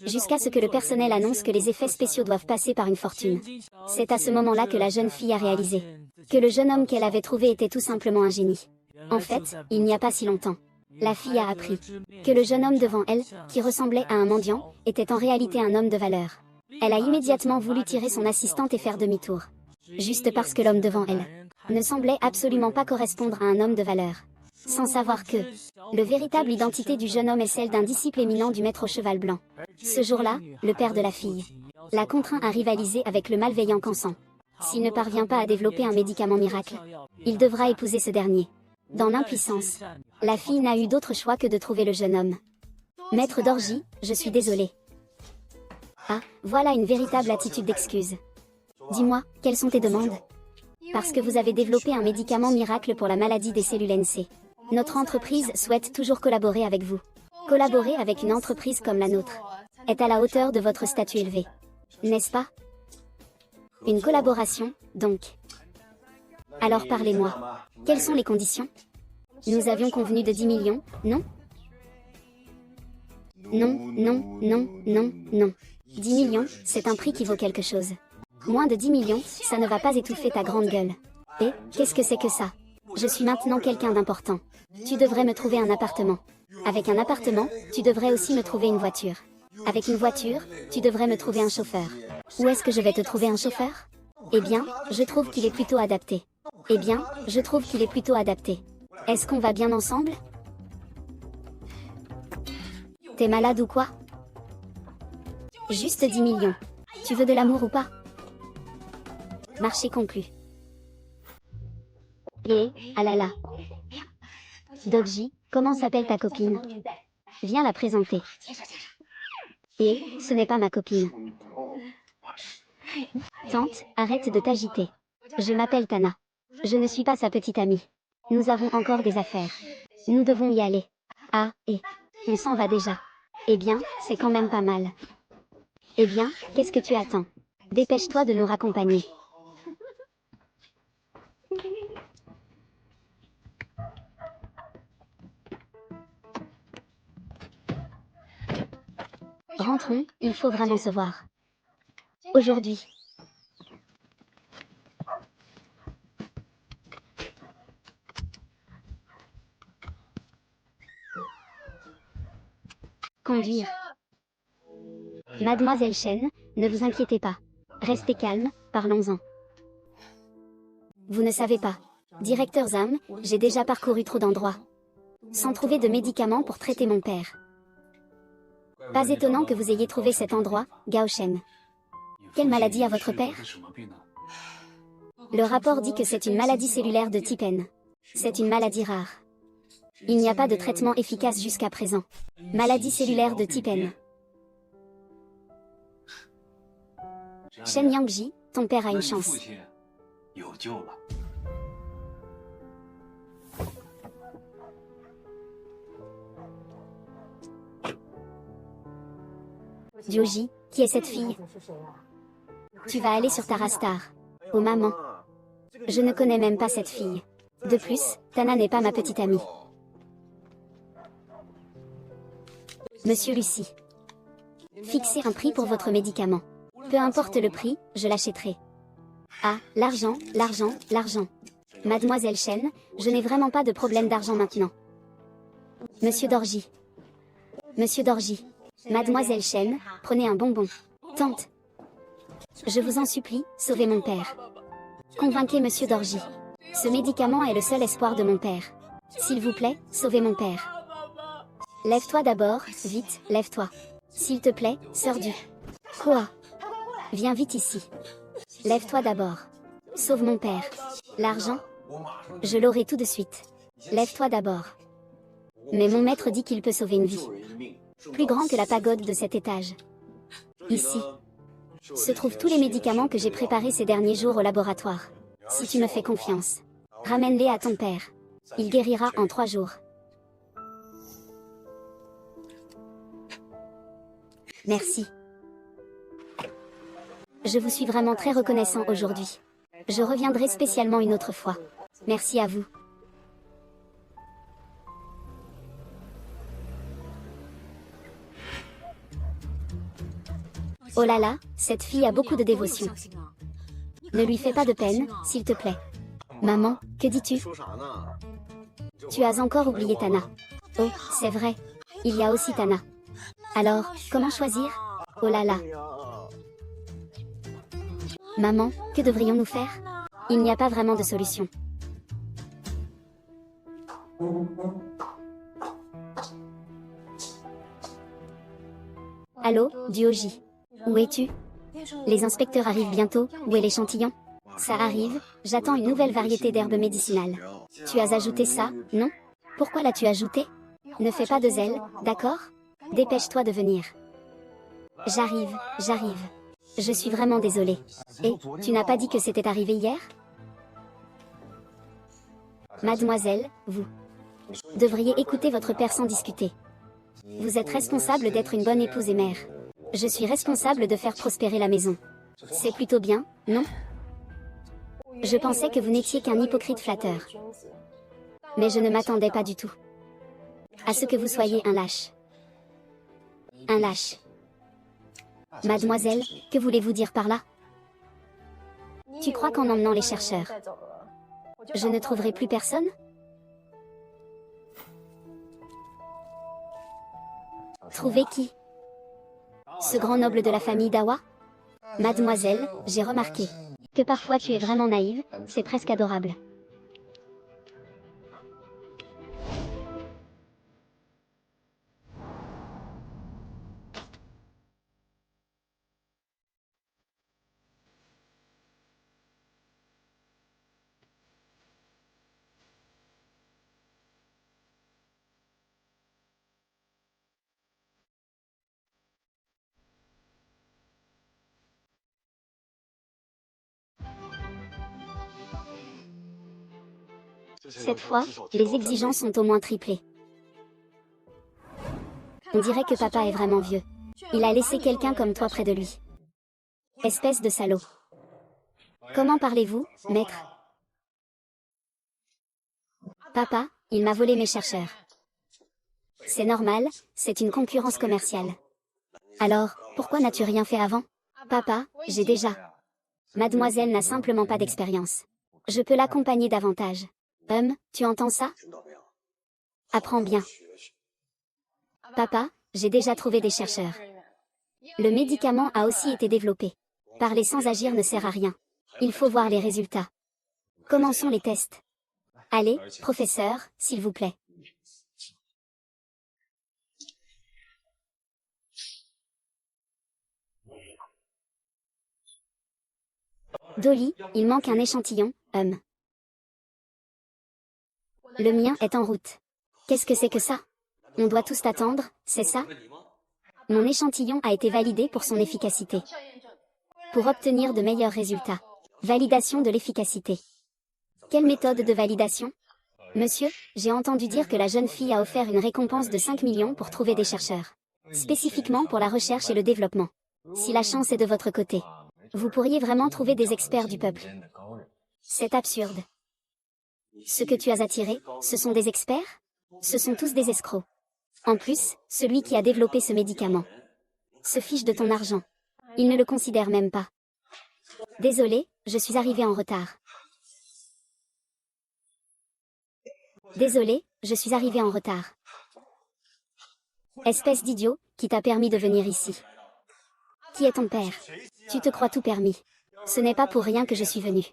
jusqu'à ce que le personnel annonce que les effets spéciaux doivent passer par une fortune. C'est à ce moment-là que la jeune fille a réalisé que le jeune homme qu'elle avait trouvé était tout simplement un génie. En fait, il n'y a pas si longtemps, la fille a appris que le jeune homme devant elle, qui ressemblait à un mendiant, était en réalité un homme de valeur. Elle a immédiatement voulu tirer son assistante et faire demi-tour. Juste parce que l'homme devant elle ne semblait absolument pas correspondre à un homme de valeur. Sans savoir que le véritable identité du jeune homme est celle d'un disciple éminent du maître au cheval blanc. Ce jour-là, le père de la fille la contraint à rivaliser avec le malveillant Kansan. S'il ne parvient pas à développer un médicament miracle, il devra épouser ce dernier. Dans l'impuissance, la fille n'a eu d'autre choix que de trouver le jeune homme. Maître d'orgie, je suis désolé. Ah, voilà une véritable attitude d'excuse. Dis-moi, quelles sont tes demandes? Parce que vous avez développé un médicament miracle pour la maladie des cellules NC. Notre entreprise souhaite toujours collaborer avec vous. Collaborer avec une entreprise comme la nôtre est à la hauteur de votre statut élevé. N'est-ce pas? Une collaboration, donc. Alors parlez-moi. Quelles sont les conditions? Nous avions convenu de 10 millions, non? Non, non, non, non, non. 10 millions, c'est un prix qui vaut quelque chose. Moins de 10 millions, ça ne va pas étouffer ta grande gueule. Et, qu'est-ce que c'est que ça? Je suis maintenant quelqu'un d'important. Tu devrais me trouver un appartement. Avec un appartement, tu devrais aussi me trouver une voiture. Avec une voiture, tu devrais me trouver un chauffeur. Où est-ce que je vais te trouver un chauffeur? Eh bien, je trouve qu'il est plutôt adapté. Eh bien, je trouve qu'il est plutôt adapté. Est-ce qu'on va bien ensemble? T'es malade ou quoi? Juste 10 millions. Tu veux de l'amour ou pas? Marché conclu. Et, ah là là. Doggy, comment s'appelle ta copine? Viens la présenter. Et, ce n'est pas ma copine. Tante, arrête de t'agiter. Je m'appelle Tana. Je ne suis pas sa petite amie. Nous avons encore des affaires. Nous devons y aller. Ah, et on s'en va déjà. Eh bien, c'est quand même pas mal. Eh bien, qu'est-ce que tu attends? Dépêche-toi de nous raccompagner. Rentrons, il faut vraiment se voir. Aujourd'hui. Conduire. Mademoiselle Chen, ne vous inquiétez pas. Restez calme, parlons-en. Vous ne savez pas. Directeur Zam, j'ai déjà parcouru trop d'endroits. Sans trouver de médicaments pour traiter mon père. Pas étonnant que vous ayez trouvé cet endroit, Gao Shen. Quelle maladie a votre père? Le rapport dit que c'est une maladie cellulaire de type N. C'est une maladie rare. Il n'y a pas de traitement efficace jusqu'à présent. Maladie cellulaire de type N. Shen Yangji, ton père a une chance. Dioji, qui est cette fille? Tu vas aller sur Tarastar. Oh maman. Je ne connais même pas cette fille. De plus, Tana n'est pas ma petite amie. Monsieur Lucie. Fixez un prix pour votre médicament. Peu importe le prix, je l'achèterai. Ah, l'argent, l'argent, l'argent. Mademoiselle Chen, je n'ai vraiment pas de problème d'argent maintenant. Monsieur Dorji. Monsieur Dorji. Mademoiselle Chen, prenez un bonbon. Tante. Je vous en supplie, sauvez mon père. Convainquez Monsieur Dorji. Ce médicament est le seul espoir de mon père. S'il vous plaît, sauvez mon père. Lève-toi d'abord, vite, lève-toi. S'il te plaît, sœur du... Quoi? Viens vite ici. Lève-toi d'abord. Sauve mon père. L'argent? Je l'aurai tout de suite. Lève-toi d'abord. Mais mon maître dit qu'il peut sauver une vie. Plus grand que la pagode de cet étage. Ici se trouvent tous les médicaments que j'ai préparés ces derniers jours au laboratoire. Si tu me fais confiance, ramène-les à ton père. Il guérira en 3 jours. Merci. Je vous suis vraiment très reconnaissant aujourd'hui. Je reviendrai spécialement une autre fois. Merci à vous. Oh là là, cette fille a beaucoup de dévotion. Ne lui fais pas de peine, s'il te plaît. Maman, que dis-tu? Tu as encore oublié Tana. Oh, c'est vrai. Il y a aussi Tana. Alors, comment choisir? Oh là là. Maman, que devrions-nous faire? Il n'y a pas vraiment de solution. Allô, Duoji. Où es-tu? Les inspecteurs arrivent bientôt, où est l'échantillon? Ça arrive, j'attends une nouvelle variété d'herbes médicinales. Tu as ajouté ça, non? Pourquoi l'as-tu ajouté? Ne fais pas de zèle, d'accord? Dépêche-toi de venir. J'arrive, j'arrive. Je suis vraiment désolée. Et, tu n'as pas dit que c'était arrivé hier? Mademoiselle, vous devriez écouter votre père sans discuter. Vous êtes responsable d'être une bonne épouse et mère. Je suis responsable de faire prospérer la maison. C'est plutôt bien, non? Je pensais que vous n'étiez qu'un hypocrite flatteur. Mais je ne m'attendais pas du tout à ce que vous soyez un lâche. Un lâche. Mademoiselle, que voulez-vous dire par là? Tu crois qu'en emmenant les chercheurs, je ne trouverai plus personne? Trouver qui? Ce grand noble de la famille d'Awa? Mademoiselle, j'ai remarqué que parfois tu es vraiment naïve, c'est presque adorable. Cette fois, les exigences sont au moins triplées. On dirait que papa est vraiment vieux. Il a laissé quelqu'un comme toi près de lui. Espèce de salaud. Comment parlez-vous, maître? Papa, il m'a volé mes chercheurs. C'est normal, c'est une concurrence commerciale. Alors, pourquoi n'as-tu rien fait avant? Papa, j'ai déjà. Mademoiselle n'a simplement pas d'expérience. Je peux l'accompagner davantage. Tu entends ça? Apprends bien. Papa, j'ai déjà trouvé des chercheurs. Le médicament a aussi été développé. Parler sans agir ne sert à rien. Il faut voir les résultats. Commençons les tests. Allez, professeur, s'il vous plaît. Dolly, il manque un échantillon, Le mien est en route. Qu'est-ce que c'est que ça? On doit tous t'attendre, c'est ça? Mon échantillon a été validé pour son efficacité. Pour obtenir de meilleurs résultats. Validation de l'efficacité. Quelle méthode de validation? Monsieur, j'ai entendu dire que la jeune fille a offert une récompense de 5 millions pour trouver des chercheurs. Spécifiquement pour la recherche et le développement. Si la chance est de votre côté, vous pourriez vraiment trouver des experts du peuple. C'est absurde. Ce que tu as attiré, ce sont des experts? Ce sont tous des escrocs. En plus, celui qui a développé ce médicament se fiche de ton argent. Il ne le considère même pas. Désolé, je suis arrivé en retard. Désolé, je suis arrivé en retard. Espèce d'idiot, qui t'a permis de venir ici? Qui est ton père? Tu te crois tout permis. Ce n'est pas pour rien que je suis venu.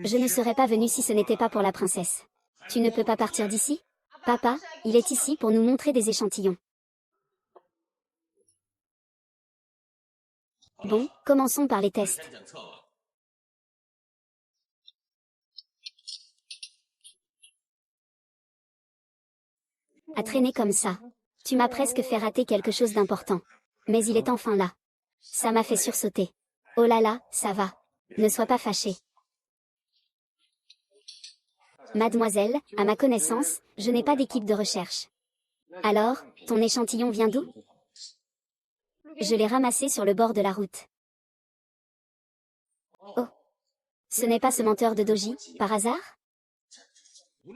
Je ne serais pas venu si ce n'était pas pour la princesse. Tu ne peux pas partir d'ici? Papa, il est ici pour nous montrer des échantillons. Bon, commençons par les tests. À traîner comme ça. Tu m'as presque fait rater quelque chose d'important. Mais il est enfin là. Ça m'a fait sursauter. Oh là là, ça va. Ne sois pas fâchée. Mademoiselle, à ma connaissance, je n'ai pas d'équipe de recherche. Alors, ton échantillon vient d'où? Je l'ai ramassé sur le bord de la route. Oh. Ce n'est pas ce menteur de Doji, par hasard?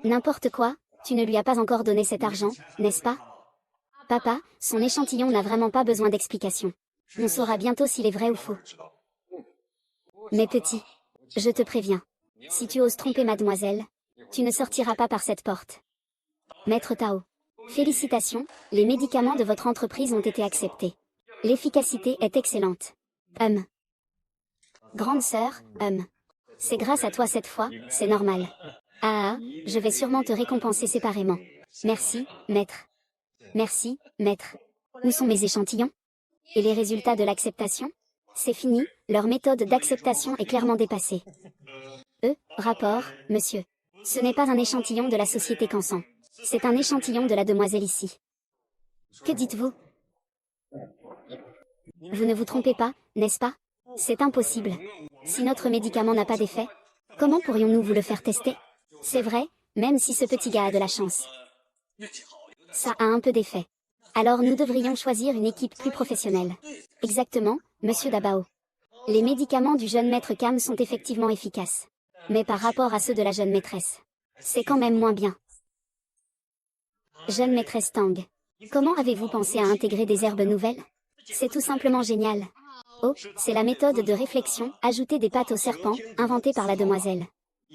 N'importe quoi, tu ne lui as pas encore donné cet argent, n'est-ce pas? Papa, son échantillon n'a vraiment pas besoin d'explication. On saura bientôt s'il est vrai ou faux. Mais petit, je te préviens. Si tu oses tromper mademoiselle, tu ne sortiras pas par cette porte. Maître Tao. Félicitations, les médicaments de votre entreprise ont été acceptés. L'efficacité est excellente. Grande sœur, c'est grâce à toi cette fois, c'est normal. Ah, je vais sûrement te récompenser séparément. Merci, maître. Merci, maître. Où sont mes échantillons? Et les résultats de l'acceptation? C'est fini, leur méthode d'acceptation est clairement dépassée. Rapport, monsieur. Ce n'est pas un échantillon de la société Cansan. C'est un échantillon de la demoiselle ici. Que dites-vous? Vous ne vous trompez pas, n'est-ce pas? C'est impossible. Si notre médicament n'a pas d'effet, comment pourrions-nous vous le faire tester? C'est vrai, même si ce petit gars a de la chance. Ça a un peu d'effet. Alors nous devrions choisir une équipe plus professionnelle. Exactement, monsieur Dabao. Les médicaments du jeune maître Cam sont effectivement efficaces. Mais par rapport à ceux de la jeune maîtresse, c'est quand même moins bien. Jeune maîtresse Tang. Comment avez-vous pensé à intégrer des herbes nouvelles? C'est tout simplement génial. Oh, c'est la méthode de réflexion, ajouter des pattes au serpent, inventée par la demoiselle.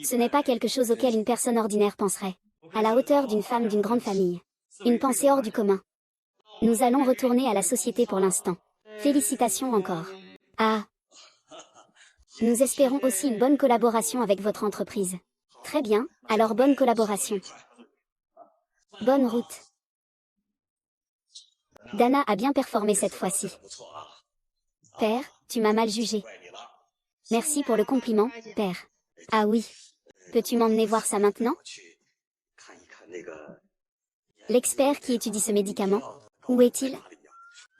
Ce n'est pas quelque chose auquel une personne ordinaire penserait. À la hauteur d'une femme d'une grande famille. Une pensée hors du commun. Nous allons retourner à la société pour l'instant. Félicitations encore. Ah. Nous espérons aussi une bonne collaboration avec votre entreprise. Très bien, alors bonne collaboration. Bonne route. Dana a bien performé cette fois-ci. Père, tu m'as mal jugé. Merci pour le compliment, père. Ah oui. Peux-tu m'emmener voir ça maintenant? L'expert qui étudie ce médicament, où est-il?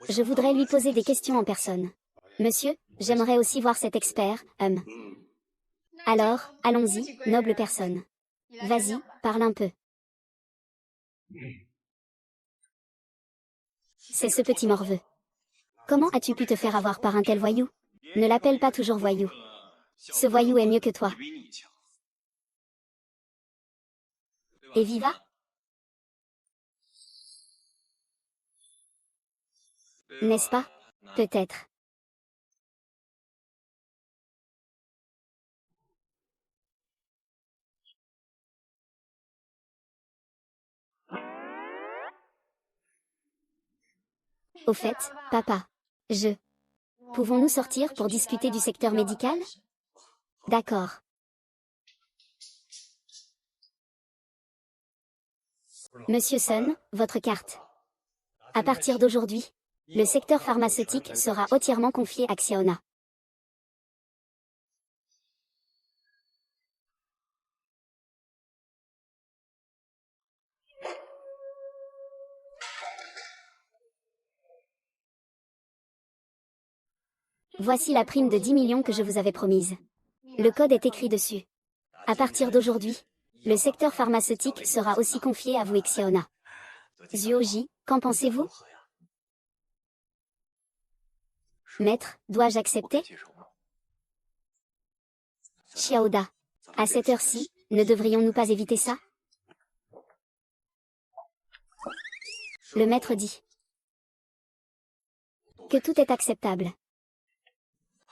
Je voudrais lui poser des questions en personne. Monsieur, j'aimerais aussi voir cet expert, Alors, allons-y, noble personne. Vas-y, parle un peu. C'est ce petit morveux. Comment as-tu pu te faire avoir par un tel voyou? Ne l'appelle pas toujours voyou. Ce voyou est mieux que toi. Et Viva? N'est-ce pas? Peut-être. Au fait, papa. Pouvons-nous sortir pour discuter du secteur médical? D'accord. Monsieur Sun, votre carte. À partir d'aujourd'hui, le secteur pharmaceutique sera entièrement confié à Xiaona. Voici la prime de 10 millions que je vous avais promise. Le code est écrit dessus. À partir d'aujourd'hui, le secteur pharmaceutique sera aussi confié à vous et Xiaona. Zhuoji, qu'en pensez-vous? Maître, dois-je accepter? Xiaoda. À cette heure-ci, ne devrions-nous pas éviter ça? Le maître dit que tout est acceptable.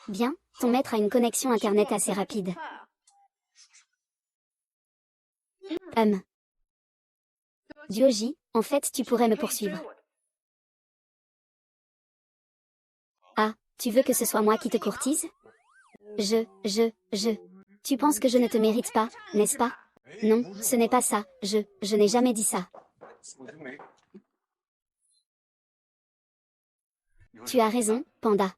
Bien, ton maître a une connexion internet assez rapide. Zhuoji, en fait tu pourrais me poursuivre. Ah, tu veux que ce soit moi qui te courtise? Tu penses que je ne te mérite pas, n'est-ce pas? Non, ce n'est pas ça, je n'ai jamais dit ça. Tu as raison, Panda.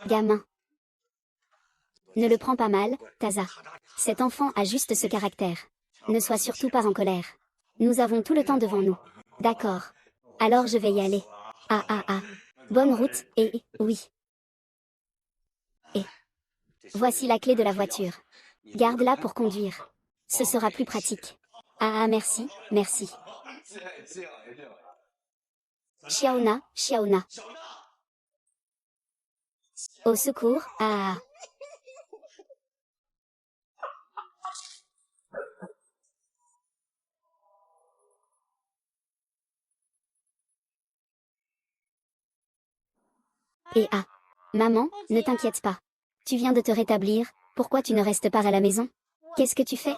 Gamin. Ne le prends pas mal, Taza. Cet enfant a juste ce caractère. Ne sois surtout pas en colère. Nous avons tout le temps devant nous. D'accord. Alors je vais y aller. Ah. Bonne route, et oui. Et voici la clé de la voiture. Garde-la pour conduire. Ce sera plus pratique. Merci. Xiaona. Au secours, Et ah, maman, ne t'inquiète pas. Tu viens de te rétablir, pourquoi tu ne restes pas à la maison? Qu'est-ce que tu fais?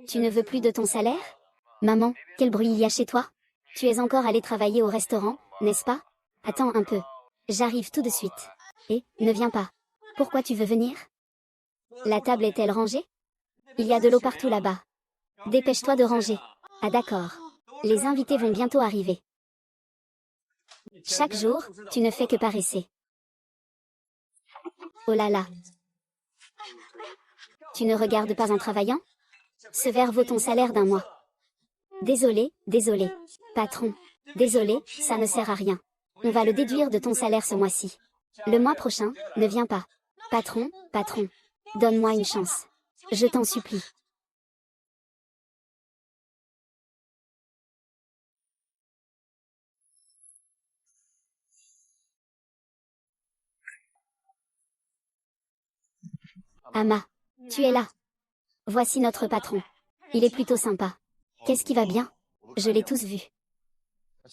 Tu ne veux plus de ton salaire? Maman, quel bruit il y a chez toi? Tu es encore allé travailler au restaurant, n'est-ce pas? Attends un peu. J'arrive tout de suite. Et, ne viens pas. Pourquoi tu veux venir? La table est-elle rangée? Il y a de l'eau partout là-bas. Dépêche-toi de ranger. Ah d'accord. Les invités vont bientôt arriver. Chaque jour, tu ne fais que paresser. Oh là là. Tu ne regardes pas en travaillant? Ce verre vaut ton salaire d'un mois. Désolé, désolé. Patron. Désolé, ça ne sert à rien. On va le déduire de ton salaire ce mois-ci. Le mois prochain, ne viens pas. Patron, patron. Donne-moi une chance. Je t'en supplie. Ama. Tu es là. Voici notre patron. Il est plutôt sympa. Qu'est-ce qui va bien? Je l'ai tous vu.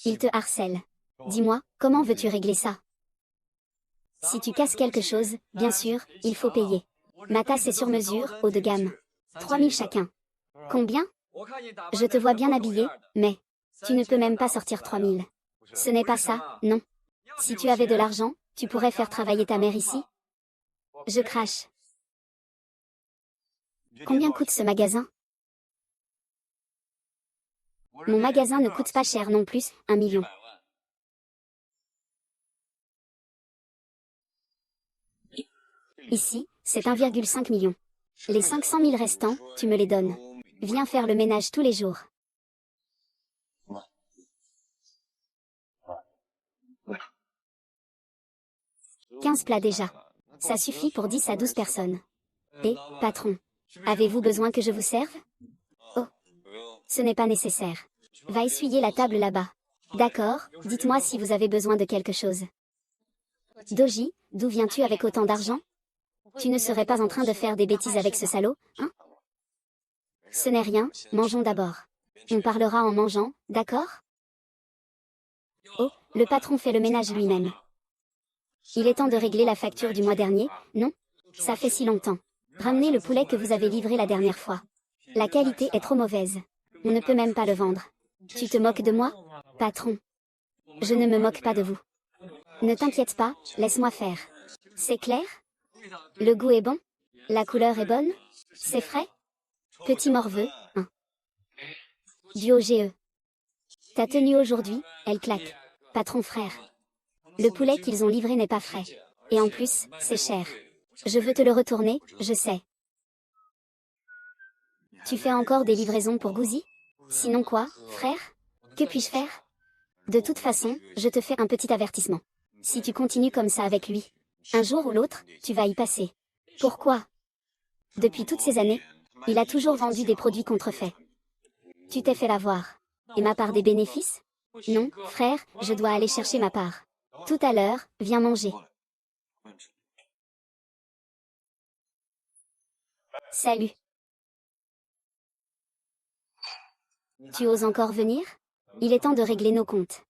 Il te harcèle. Dis-moi, comment veux-tu régler ça? Si tu casses quelque chose, bien sûr, il faut payer. Ma tasse est sur mesure, haut de gamme. 3000 chacun. Combien? Je te vois bien habillé, mais tu ne peux même pas sortir 3000. Ce n'est pas ça, non. Si tu avais de l'argent, tu pourrais faire travailler ta mère ici? Je crache. Combien coûte ce magasin? Mon magasin ne coûte pas cher non plus, 1 million. Ici, c'est 1,5 million. Les 500 000 restants, tu me les donnes. Viens faire le ménage tous les jours. 15 plats déjà. Ça suffit pour 10 à 12 personnes. Et, patron, avez-vous besoin que je vous serve? Oh, ce n'est pas nécessaire. Va essuyer la table là-bas. D'accord, dites-moi si vous avez besoin de quelque chose. Doji, d'où viens-tu avec autant d'argent? Tu ne serais pas en train de faire des bêtises avec ce salaud, hein? Ce n'est rien, mangeons d'abord. On parlera en mangeant, d'accord? Oh, le patron fait le ménage lui-même. Il est temps de régler la facture du mois dernier, non? Ça fait si longtemps. Ramenez le poulet que vous avez livré la dernière fois. La qualité est trop mauvaise. On ne peut même pas le vendre. Tu te moques de moi? Patron. Je ne me moque pas de vous. Ne t'inquiète pas, laisse-moi faire. C'est clair? Le goût est bon? La couleur est bonne? C'est frais? Petit morveux, hein. Du OGE. Ta tenue aujourd'hui, elle claque. Patron frère. Le poulet qu'ils ont livré n'est pas frais. Et en plus, c'est cher. Je veux te le retourner, je sais. Tu fais encore des livraisons pour Gouzi? Sinon quoi, frère? Que puis-je faire? De toute façon, je te fais un petit avertissement. Si tu continues comme ça avec lui, un jour ou l'autre, tu vas y passer. Pourquoi? Depuis toutes ces années, il a toujours vendu des produits contrefaits. Tu t'es fait l'avoir. Et ma part des bénéfices? Non, frère, je dois aller chercher ma part. Tout à l'heure, viens manger. Salut. Tu oses encore venir? Il est temps de régler nos comptes.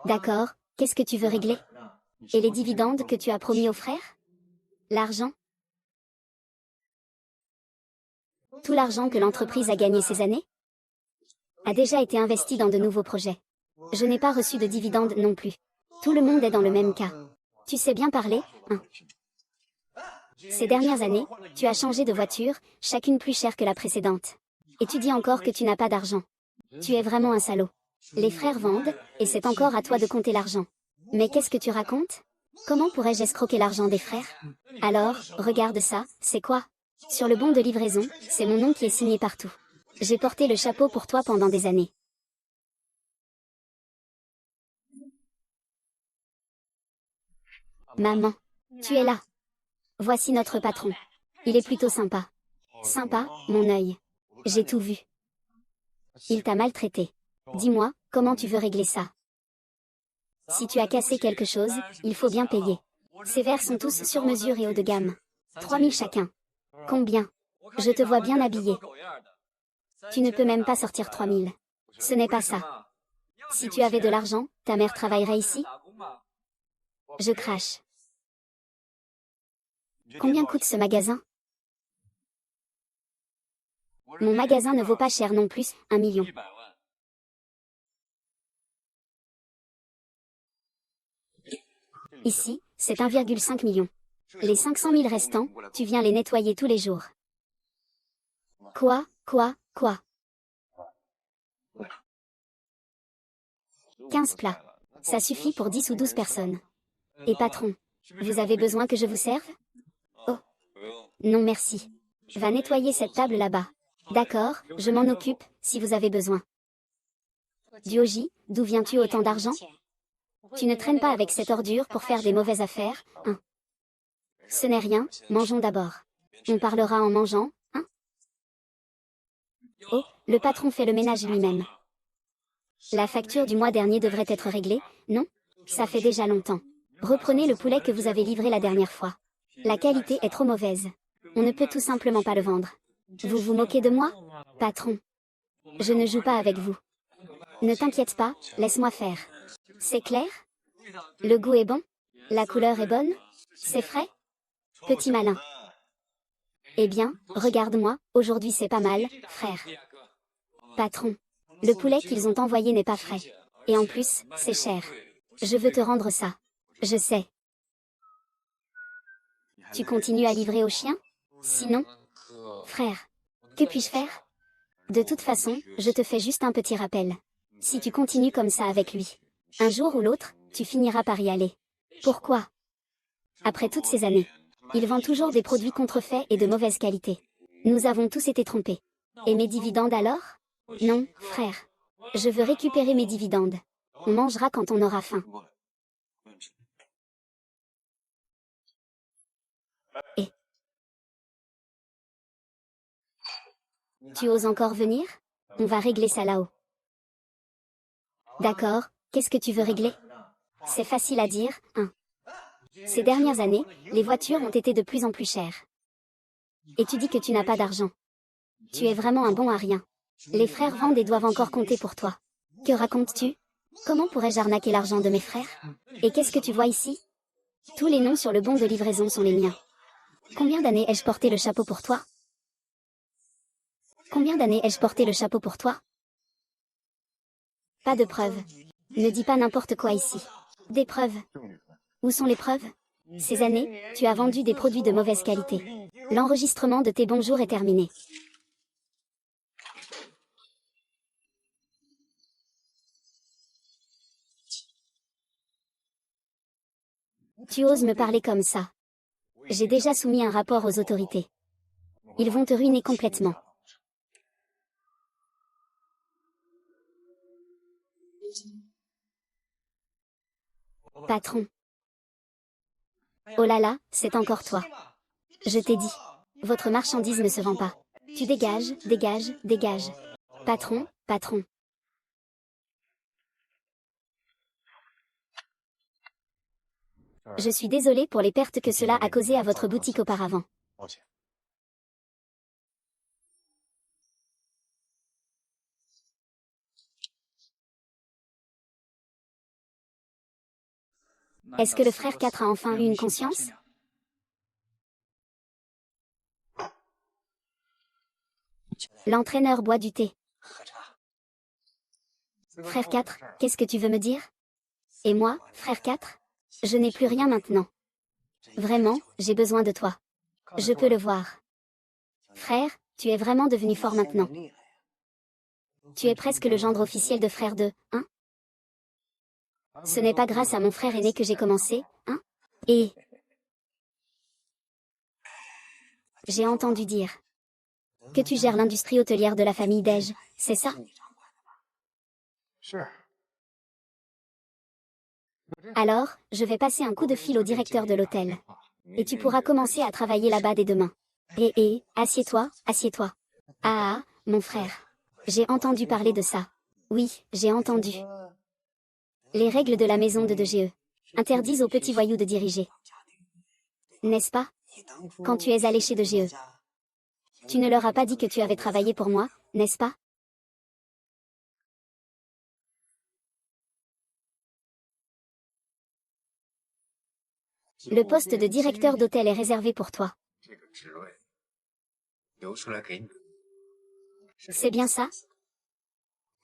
D'accord, qu'est-ce que tu veux régler? Et les dividendes que tu as promis aux frères? L'argent? Tout l'argent que l'entreprise a gagné ces années a déjà été investi dans de nouveaux projets. Je n'ai pas reçu de dividendes non plus. Tout le monde est dans le même cas. Tu sais bien parler, hein? Ces dernières années, tu as changé de voiture, chacune plus chère que la précédente. Et tu dis encore que tu n'as pas d'argent. Tu es vraiment un salaud. Les frères vendent, et c'est encore à toi de compter l'argent. Mais qu'est-ce que tu racontes? Comment pourrais-je escroquer l'argent des frères? Alors, regarde ça, c'est quoi? Sur le bon de livraison, c'est mon nom qui est signé partout. J'ai porté le chapeau pour toi pendant des années. Maman, tu es là. Voici notre patron. Il est plutôt sympa. Sympa, mon œil. J'ai tout vu. Il t'a maltraité. Dis-moi, comment tu veux régler ça? Si tu as cassé quelque chose, il faut bien payer. Ces verres sont tous sur mesure et haut de gamme. 3000 chacun. Combien? Je te vois bien habillé. Tu ne peux même pas sortir 3000. Ce n'est pas ça. Si tu avais de l'argent, ta mère travaillerait ici? Je crache. Combien coûte ce magasin? Mon magasin ne vaut pas cher non plus, 1 million. Ici, c'est 1,5 million. Les 500 000 restants, tu viens les nettoyer tous les jours. Quoi? 15 plats. Ça suffit pour 10 ou 12 personnes. Et patron, vous avez besoin que je vous serve? Oh. Non merci. Va nettoyer cette table là-bas. D'accord, je m'en occupe, si vous avez besoin. Diogi, d'où viens-tu autant d'argent? Tu ne traînes pas avec cette ordure pour faire des mauvaises affaires, hein? Ce n'est rien, mangeons d'abord. On parlera en mangeant, hein? Oh, le patron fait le ménage lui-même. La facture du mois dernier devrait être réglée, non? Ça fait déjà longtemps. Reprenez le poulet que vous avez livré la dernière fois. La qualité est trop mauvaise. On ne peut tout simplement pas le vendre. Vous vous moquez de moi? Patron. Je ne joue pas avec vous. Ne t'inquiète pas, laisse-moi faire. C'est clair? Le goût est bon? La couleur est bonne? C'est frais? Petit malin. Eh bien, regarde-moi, aujourd'hui c'est pas mal, frère. Patron. Le poulet qu'ils ont envoyé n'est pas frais. Et en plus, c'est cher. Je veux te rendre ça. Je sais. Tu continues à livrer aux chiens? Sinon? Frère. Que puis-je faire? De toute façon, je te fais juste un petit rappel. Si tu continues comme ça avec lui, un jour ou l'autre, tu finiras par y aller. Pourquoi? Après toutes ces années, il vend toujours des produits contrefaits et de mauvaise qualité. Nous avons tous été trompés. Et mes dividendes alors? Non, frère. Je veux récupérer mes dividendes. On mangera quand on aura faim. Et tu oses encore venir? On va régler ça là-haut. D'accord, qu'est-ce que tu veux régler? C'est facile à dire, hein. Ces dernières années, les voitures ont été de plus en plus chères. Et tu dis que tu n'as pas d'argent. Tu es vraiment un bon à rien. Les frères vendent et doivent encore compter pour toi. Que racontes-tu? Comment pourrais-je arnaquer l'argent de mes frères? Et qu'est-ce que tu vois ici? Tous les noms sur le bon de livraison sont les miens. Combien d'années ai-je porté le chapeau pour toi? Combien d'années ai-je porté le chapeau pour toi? Pas de preuves. Ne dis pas n'importe quoi ici. Des preuves. Où sont les preuves? Ces années, tu as vendu des produits de mauvaise qualité. L'enregistrement de tes bons jours est terminé. Tu oses me parler comme ça? J'ai déjà soumis un rapport aux autorités. Ils vont te ruiner complètement. Patron. Oh là là, c'est encore toi. Je t'ai dit. Votre marchandise ne se vend pas. Tu dégages, dégages, dégages. Patron, patron. Je suis désolé pour les pertes que cela a causées à votre boutique auparavant. Est-ce que le frère 4 a enfin eu une conscience? L'entraîneur boit du thé. Frère 4, qu'est-ce que tu veux me dire? Et moi, frère 4? Je n'ai plus rien maintenant. Vraiment, j'ai besoin de toi. Je peux le voir. Frère, tu es vraiment devenu fort maintenant. Tu es presque le gendre officiel de frère 2, hein? Ce n'est pas grâce à mon frère aîné que j'ai commencé, hein? Et j'ai entendu dire que tu gères l'industrie hôtelière de la famille Dej, c'est ça? Alors, je vais passer un coup de fil au directeur de l'hôtel. Et tu pourras commencer à travailler là-bas dès demain. Assieds-toi, assieds-toi. Ah, mon frère. J'ai entendu parler de ça. Oui, j'ai entendu. Les règles de la maison de DGE interdisent aux petits voyous de diriger. N'est-ce pas? Quand tu es allé chez DGE. Tu ne leur as pas dit que tu avais travaillé pour moi, n'est-ce pas? Le poste de directeur d'hôtel est réservé pour toi. C'est bien ça?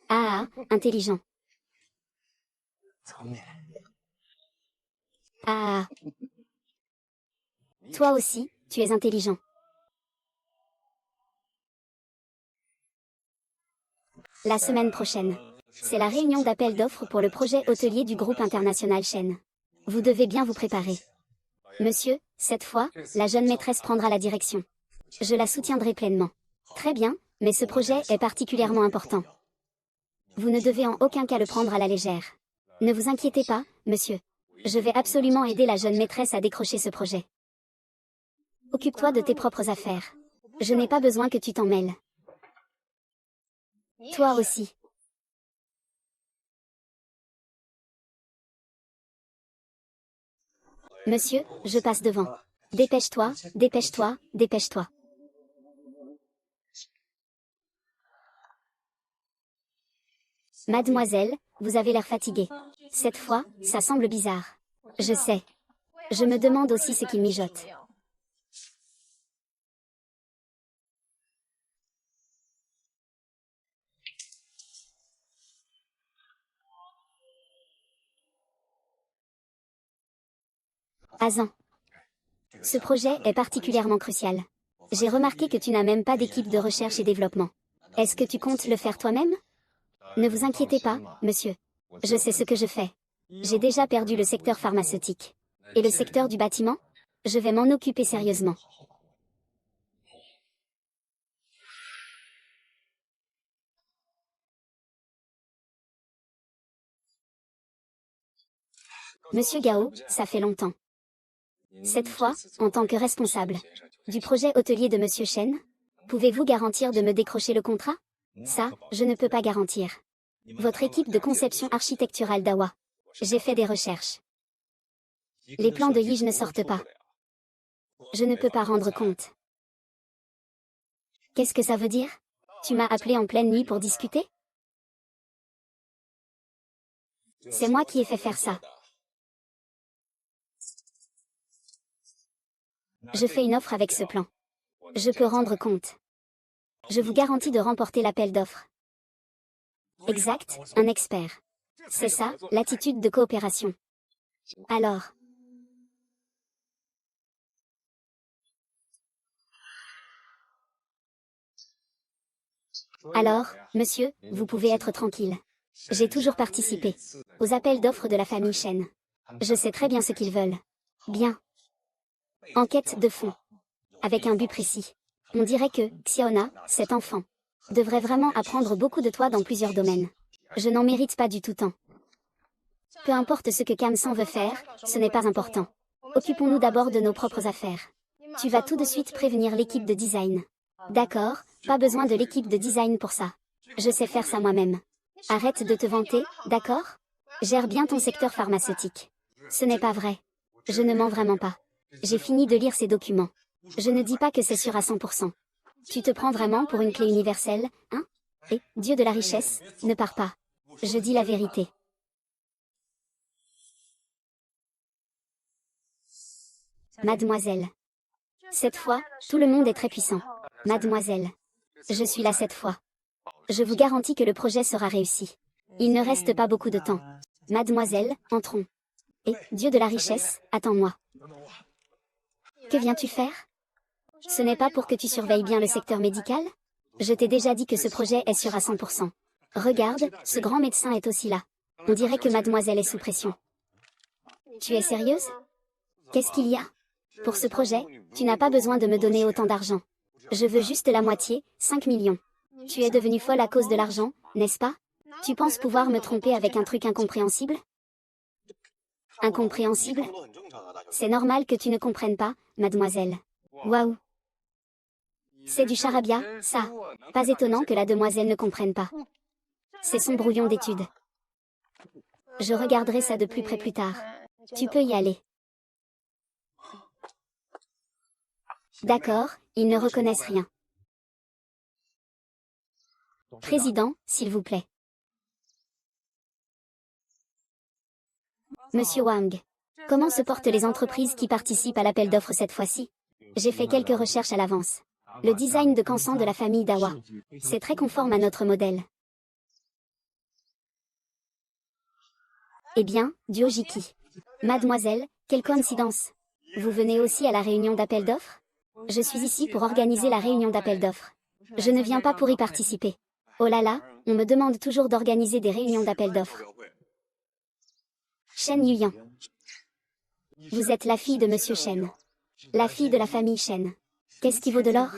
Ah, intelligent. Ah, toi aussi, tu es intelligent. La semaine prochaine. C'est la réunion d'appel d'offres pour le projet hôtelier du groupe international Shen. Vous devez bien vous préparer. Monsieur, cette fois, la jeune maîtresse prendra la direction. Je la soutiendrai pleinement. Très bien, mais ce projet est particulièrement important. Vous ne devez en aucun cas le prendre à la légère. Ne vous inquiétez pas, monsieur. Je vais absolument aider la jeune maîtresse à décrocher ce projet. Occupe-toi de tes propres affaires. Je n'ai pas besoin que tu t'en mêles. Toi aussi. Monsieur, je passe devant. Dépêche-toi, dépêche-toi, dépêche-toi. Mademoiselle, vous avez l'air fatiguée. Cette fois, ça semble bizarre. Je sais. Je me demande aussi ce qu'il mijote. Azan. Ce projet est particulièrement crucial. J'ai remarqué que tu n'as même pas d'équipe de recherche et développement. Est-ce que tu comptes le faire toi-même? Ne vous inquiétez pas, monsieur. Je sais ce que je fais. J'ai déjà perdu le secteur pharmaceutique. Et le secteur du bâtiment? Je vais m'en occuper sérieusement. Monsieur Gao, ça fait longtemps. Cette fois, en tant que responsable du projet hôtelier de Monsieur Shen, pouvez-vous garantir de me décrocher le contrat? Ça, je ne peux pas garantir. Votre équipe de conception architecturale d'Awa. J'ai fait des recherches. Les plans de Yige ne sortent pas. Je ne peux pas rendre compte. Qu'est-ce que ça veut dire? Tu m'as appelé en pleine nuit pour discuter? C'est moi qui ai fait faire ça. Je fais une offre avec ce plan. Je peux rendre compte. Je vous garantis de remporter l'appel d'offres. Exact, un expert. C'est ça, l'attitude de coopération. Alors. Alors, monsieur, vous pouvez être tranquille. J'ai toujours participé aux appels d'offres de la famille Shen. Je sais très bien ce qu'ils veulent. Bien. Enquête de fond. Avec un but précis. On dirait que, Xiaona, cet enfant, devrait vraiment apprendre beaucoup de toi dans plusieurs domaines. Je n'en mérite pas du tout tant. Peu importe ce que Kamsan veut faire, ce n'est pas important. Occupons-nous d'abord de nos propres affaires. Tu vas tout de suite prévenir l'équipe de design. D'accord, pas besoin de l'équipe de design pour ça. Je sais faire ça moi-même. Arrête de te vanter, d'accord? Gère bien ton secteur pharmaceutique. Ce n'est pas vrai. Je ne mens vraiment pas. J'ai fini de lire ces documents. Je ne dis pas que c'est sûr à 100%. Tu te prends vraiment pour une clé universelle, hein? Et, Dieu de la richesse, ne pars pas. Je dis la vérité. Mademoiselle. Cette fois, tout le monde est très puissant. Mademoiselle. Je suis là cette fois. Je vous garantis que le projet sera réussi. Il ne reste pas beaucoup de temps. Mademoiselle, entrons. Et, Dieu de la richesse, attends-moi. Que viens-tu faire? Ce n'est pas pour que tu surveilles bien le secteur médical? Je t'ai déjà dit que ce projet est sûr à 100%. Regarde, ce grand médecin est aussi là. On dirait que mademoiselle est sous pression. Tu es sérieuse? Qu'est-ce qu'il y a? Pour ce projet, tu n'as pas besoin de me donner autant d'argent. Je veux juste la moitié, 5 millions. Tu es devenue folle à cause de l'argent, n'est-ce pas? Tu penses pouvoir me tromper avec un truc incompréhensible? Incompréhensible? C'est normal que tu ne comprennes pas, mademoiselle. Waouh! C'est du charabia, ça. Pas étonnant que la demoiselle ne comprenne pas. C'est son brouillon d'études. Je regarderai ça de plus près plus tard. Tu peux y aller. D'accord, ils ne reconnaissent rien. Président, s'il vous plaît. Monsieur Wang. Comment se portent les entreprises qui participent à l'appel d'offres cette fois-ci? J'ai fait quelques recherches à l'avance. Le design de Kansan de la famille Dawa. C'est très conforme à notre modèle. Eh bien, Diojiki. Mademoiselle, quelle coïncidence. Vous venez aussi à la réunion d'appel d'offres? Je suis ici pour organiser la réunion d'appel d'offres. Je ne viens pas pour y participer. Oh là là, on me demande toujours d'organiser des réunions d'appel d'offres. Shen Yuyan. Vous êtes la fille de Monsieur Shen. La fille de la famille Shen. Qu'est-ce qui vaut de l'or?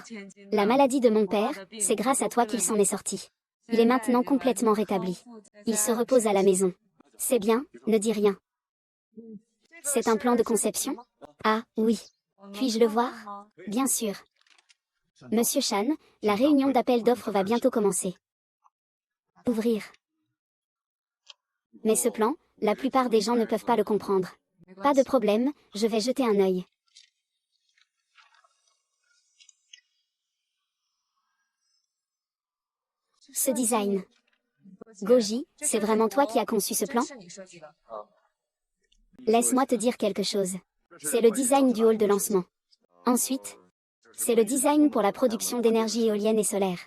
La maladie de mon père, c'est grâce à toi qu'il s'en est sorti. Il est maintenant complètement rétabli. Il se repose à la maison. C'est bien, ne dis rien. C'est un plan de conception? Ah, oui. Puis-je le voir? Bien sûr. Monsieur Shan, la réunion d'appel d'offres va bientôt commencer. Ouvrir. Mais ce plan, la plupart des gens ne peuvent pas le comprendre. Pas de problème, je vais jeter un œil. Ce design. Goji, c'est vraiment toi qui as conçu ce plan? Laisse-moi te dire quelque chose. C'est le design du hall de lancement. Ensuite, c'est le design pour la production d'énergie éolienne et solaire.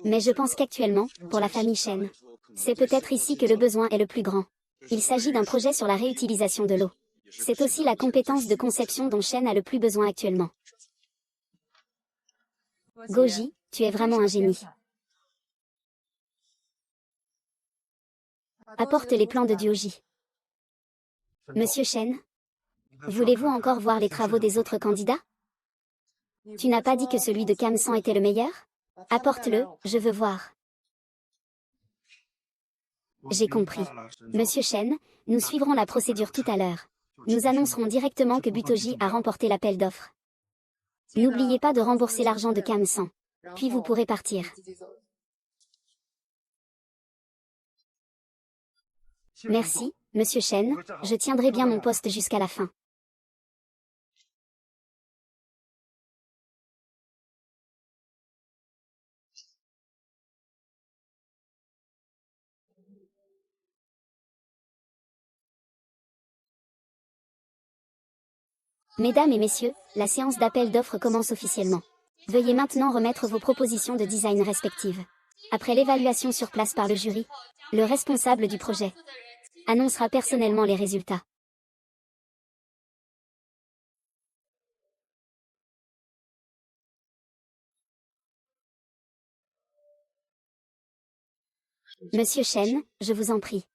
Mais je pense qu'actuellement, pour la famille Shen, c'est peut-être ici que le besoin est le plus grand. Il s'agit d'un projet sur la réutilisation de l'eau. C'est aussi la compétence de conception dont Shen a le plus besoin actuellement. Goji, tu es vraiment un génie. Apporte les plans de Dioji. Monsieur Shen, voulez-vous encore voir les travaux des autres candidats? Tu n'as pas dit que celui de Kamsan était le meilleur? Apporte-le, je veux voir. J'ai compris. Monsieur Shen, nous suivrons la procédure tout à l'heure. Nous annoncerons directement que Butoji a remporté l'appel d'offres. N'oubliez pas de rembourser l'argent de Kamsan. Puis vous pourrez partir. Merci, Monsieur Shen, je tiendrai bien mon poste jusqu'à la fin. Mesdames et messieurs, la séance d'appel d'offres commence officiellement. Veuillez maintenant remettre vos propositions de design respectives. Après l'évaluation sur place par le jury, le responsable du projet annoncera personnellement les résultats. Monsieur Shen, je vous en prie.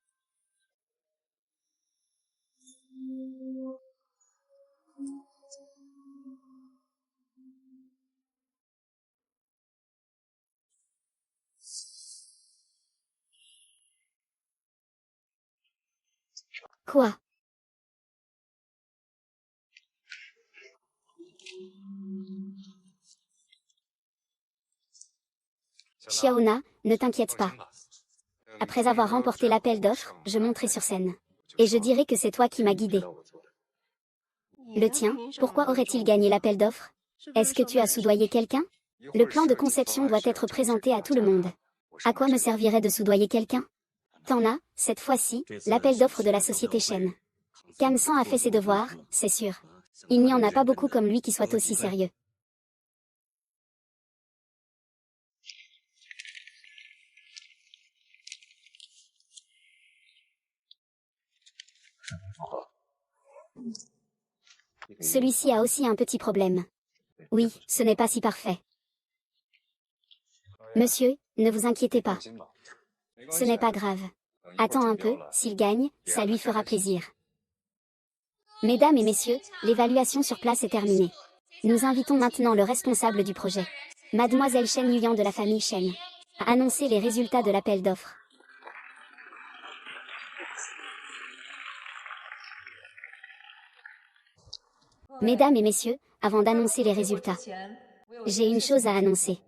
Quoi? Xiaona, ne t'inquiète pas. Après avoir remporté l'appel d'offres, je monterai sur scène. Et je dirai que c'est toi qui m'as guidé. Le tien, pourquoi aurait-il gagné l'appel d'offres? Est-ce que tu as soudoyé quelqu'un? Le plan de conception doit être présenté à tout le monde. À quoi me servirait de soudoyer quelqu'un? T'en as, cette fois-ci, l'appel d'offres de la société Shen. Kamsan a fait ses devoirs, c'est sûr. Il n'y en a pas beaucoup comme lui qui soit aussi sérieux. Celui-ci a aussi un petit problème. Oui, ce n'est pas si parfait. Monsieur, ne vous inquiétez pas. Ce n'est pas grave. Attends un peu, s'il gagne, ça lui fera plaisir. Mesdames et messieurs, l'évaluation sur place est terminée. Nous invitons maintenant le responsable du projet, Mademoiselle Shen Yuyan de la famille Shen, à annoncer les résultats de l'appel d'offres. Mesdames et messieurs, avant d'annoncer les résultats, j'ai une chose à annoncer.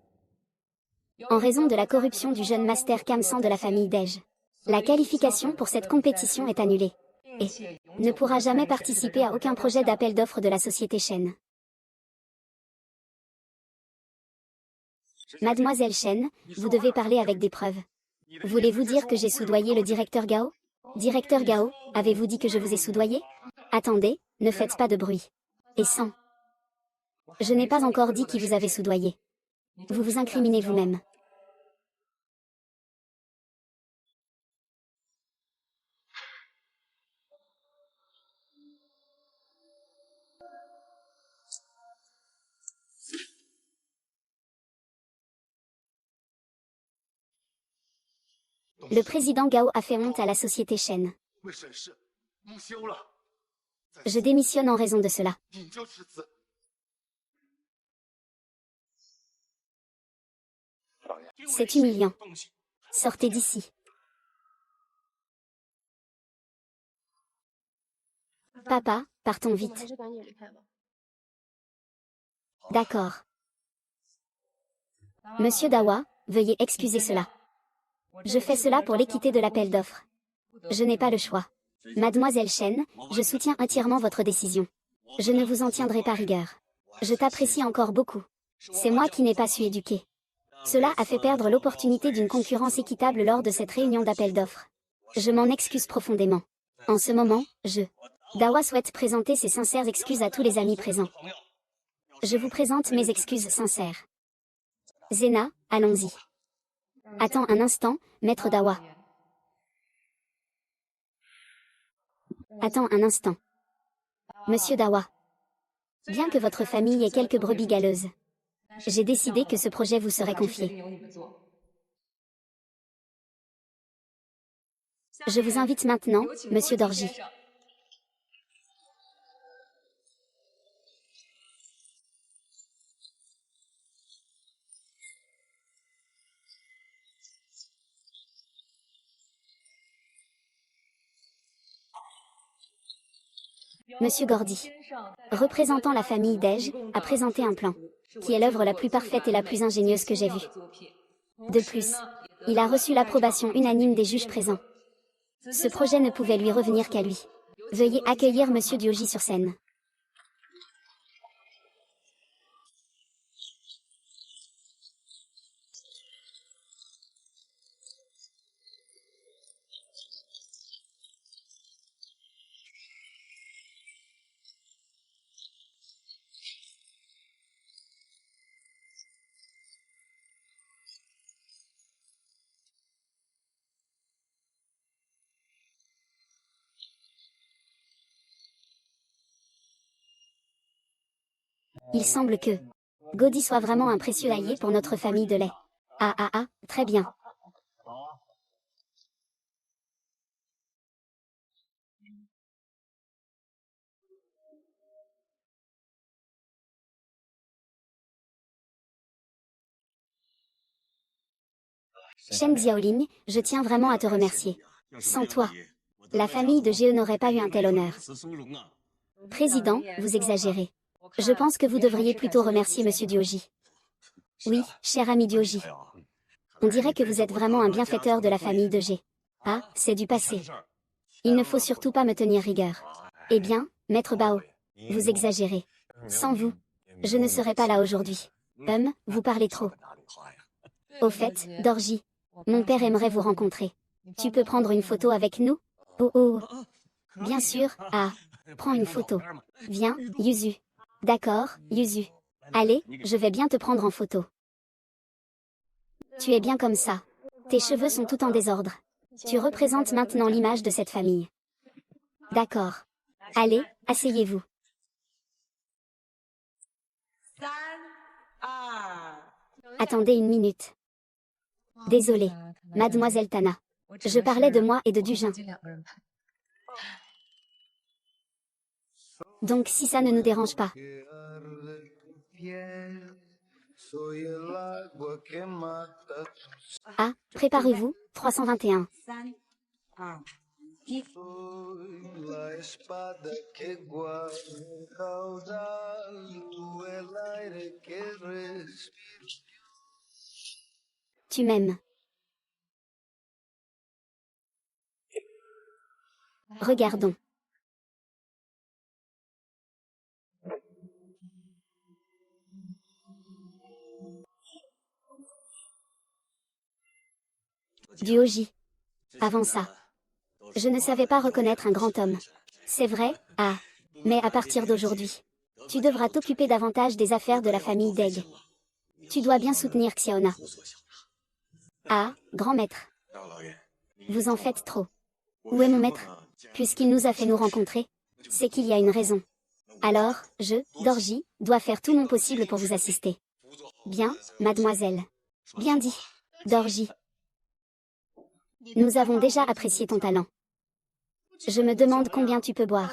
En raison de la corruption du jeune master Kamsan de la famille Dej, la qualification pour cette compétition est annulée. Et ne pourra jamais participer à aucun projet d'appel d'offres de la société Shen. Mademoiselle Shen, vous devez parler avec des preuves. Voulez-vous dire que j'ai soudoyé le directeur Gao? Directeur Gao, avez-vous dit que je vous ai soudoyé? Attendez, ne faites pas de bruit. Et sans. Je n'ai pas encore dit qui vous avez soudoyé. Vous vous incriminez vous-même. Le président Gao a fait honte à la société Shen. Je démissionne en raison de cela. C'est humiliant. Sortez d'ici. Papa, partons vite. D'accord. Monsieur Dawa, veuillez excuser cela. Je fais cela pour l'équité de l'appel d'offres. Je n'ai pas le choix. Mademoiselle Shen, je soutiens entièrement votre décision. Je ne vous en tiendrai pas rigueur. Je t'apprécie encore beaucoup. C'est moi qui n'ai pas su éduquer. Cela a fait perdre l'opportunité d'une concurrence équitable lors de cette réunion d'appel d'offres. Je m'en excuse profondément. En ce moment, Dawa souhaite présenter ses sincères excuses à tous les amis présents. Je vous présente mes excuses sincères. Zena, allons-y. Attends un instant, maître Dawa. Attends un instant. Monsieur Dawa. Bien que votre famille ait quelques brebis galeuses, j'ai décidé que ce projet vous serait confié. Je vous invite maintenant, monsieur Dorji. Monsieur Gordy, représentant la famille Dej, a présenté un plan, qui est l'œuvre la plus parfaite et la plus ingénieuse que j'ai vue. De plus, il a reçu l'approbation unanime des juges présents. Ce projet ne pouvait lui revenir qu'à lui. Veuillez accueillir Monsieur Dioji sur scène. Il semble que Godi soit vraiment un précieux allié pour notre famille de lait. Ah, très bien. Shen Xiaoling, je tiens vraiment à te remercier. Sans toi, la famille de Geo n'aurait pas eu un tel honneur. Président, vous exagérez. Je pense que vous devriez plutôt remercier Monsieur Dioji. Oui, cher ami Dioji. On dirait que vous êtes vraiment un bienfaiteur de la famille de G. Ah, c'est du passé. Il ne faut surtout pas me tenir rigueur. Eh bien, maître Bao, vous exagérez. Sans vous, je ne serais pas là aujourd'hui. Vous parlez trop. Au fait, Dorji, mon père aimerait vous rencontrer. Tu peux prendre une photo avec nous? Oh. Bien sûr, prends une photo. Viens, Yuzu. D'accord, Yuzu. Allez, je vais bien te prendre en photo. Tu es bien comme ça. Tes cheveux sont tout en désordre. Tu représentes maintenant l'image de cette famille. D'accord. Allez, asseyez-vous. Attendez une minute. Désolée, mademoiselle Tana. Je parlais de moi et de Dujin. Donc si ça ne nous dérange pas. Ah, préparez-vous, 321. Tu m'aimes. Regardons. Dioji. Avant ça, je ne savais pas reconnaître un grand homme. C'est vrai? Ah. Mais à partir d'aujourd'hui, tu devras t'occuper davantage des affaires de la famille Deg. Tu dois bien soutenir Xiaona. Ah, grand maître. Vous en faites trop. Où est mon maître? Puisqu'il nous a fait nous rencontrer, c'est qu'il y a une raison. Alors, Dorji, dois faire tout mon possible pour vous assister. Bien, mademoiselle. Bien dit. Dorji. Nous avons déjà apprécié ton talent. Je me demande combien tu peux boire.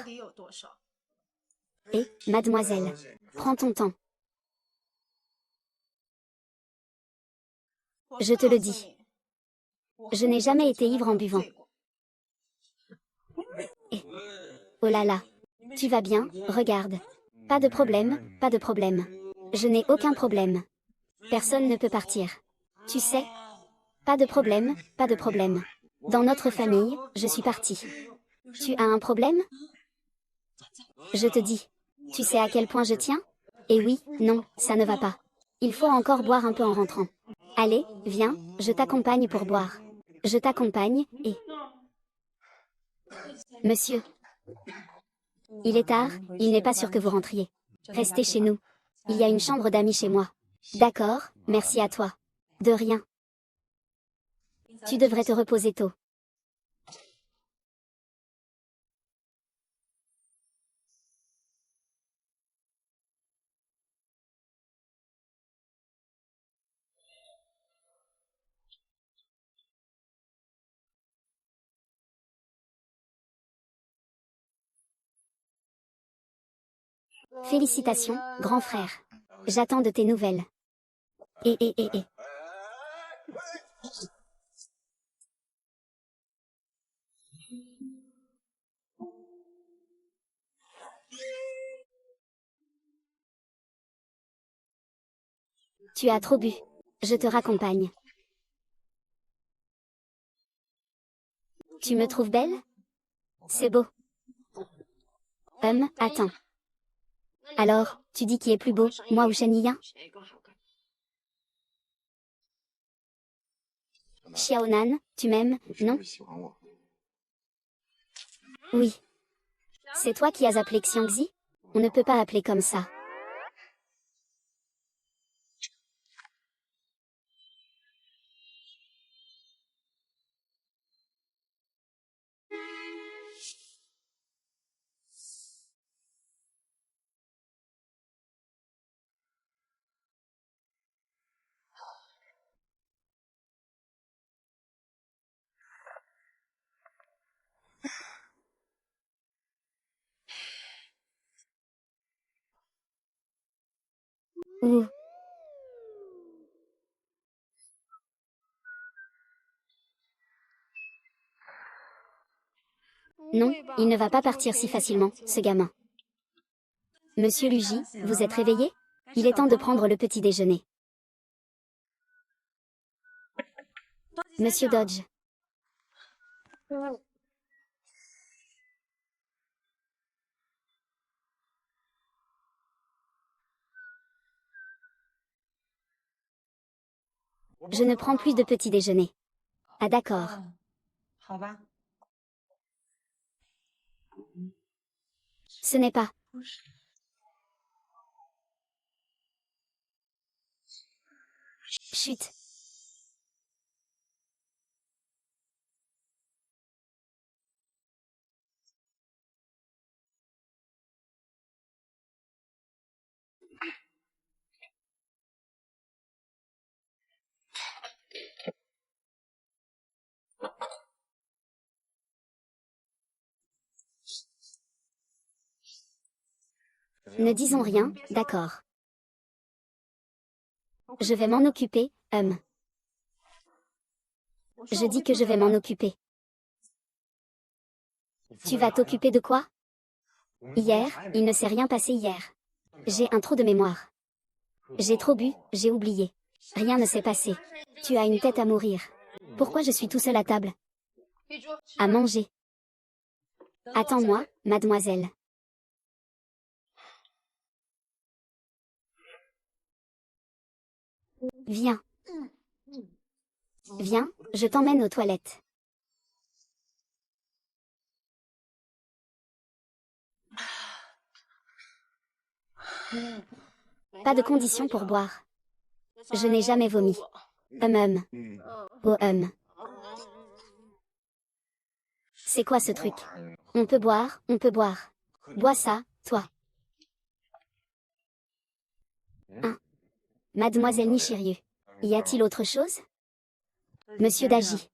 Et, mademoiselle, prends ton temps. Je te le dis. Je n'ai jamais été ivre en buvant. Et, oh là là. Tu vas bien, regarde. Pas de problème, pas de problème. Je n'ai aucun problème. Personne ne peut partir. Tu sais? Pas de problème, pas de problème. Dans notre famille, je suis partie. Tu as un problème? Je te dis. Tu sais à quel point je tiens? Et oui, non, ça ne va pas. Il faut encore boire un peu en rentrant. Allez, viens, je t'accompagne pour boire. Je t'accompagne, et... Monsieur. Il est tard, il n'est pas sûr que vous rentriez. Restez chez nous. Il y a une chambre d'amis chez moi. D'accord, merci à toi. De rien. Tu devrais te reposer tôt. Félicitations, grand frère. J'attends de tes nouvelles. Et. Tu as trop bu. Je te raccompagne. Tu me trouves belle? C'est beau. Attends. Alors, tu dis qui est plus beau, moi ou Shenyan? Xiaonan, tu m'aimes, non? Oui. C'est toi qui as appelé Xiangzi? On ne peut pas appeler comme ça. Ouh. Non, il ne va pas partir si facilement, ce gamin. Monsieur Luigi, vous êtes réveillé? Il est temps de prendre le petit déjeuner. Monsieur Dodge. Je ne prends plus de petit déjeuner. Ah d'accord. Ce n'est pas. Chut. Ne disons rien, d'accord. Je vais m'en occuper, Je dis que je vais m'en occuper. Tu vas t'occuper de quoi? Hier, il ne s'est rien passé hier. J'ai un trou de mémoire. J'ai trop bu, j'ai oublié. Rien ne s'est passé. Tu as une tête à mourir. Pourquoi je suis tout seul à table? À manger. Attends-moi, mademoiselle. Viens. Viens, je t'emmène aux toilettes. Pas de condition pour boire. Je n'ai jamais vomi. Oh C'est quoi ce truc? On peut boire, on peut boire. Bois ça, toi. Mademoiselle Nishiryu. Y a-t-il autre chose? Monsieur Daji.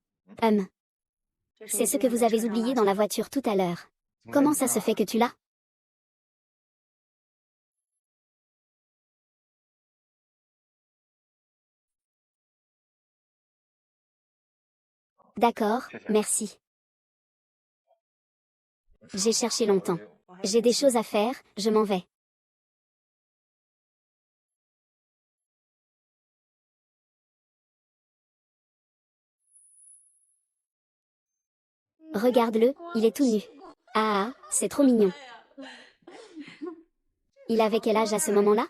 C'est ce que vous avez oublié dans la voiture tout à l'heure. Comment ça se fait que tu l'as? D'accord, merci. J'ai cherché longtemps. J'ai des choses à faire, je m'en vais. Regarde-le, il est tout nu. Ah, c'est trop mignon. Il avait quel âge à ce moment-là?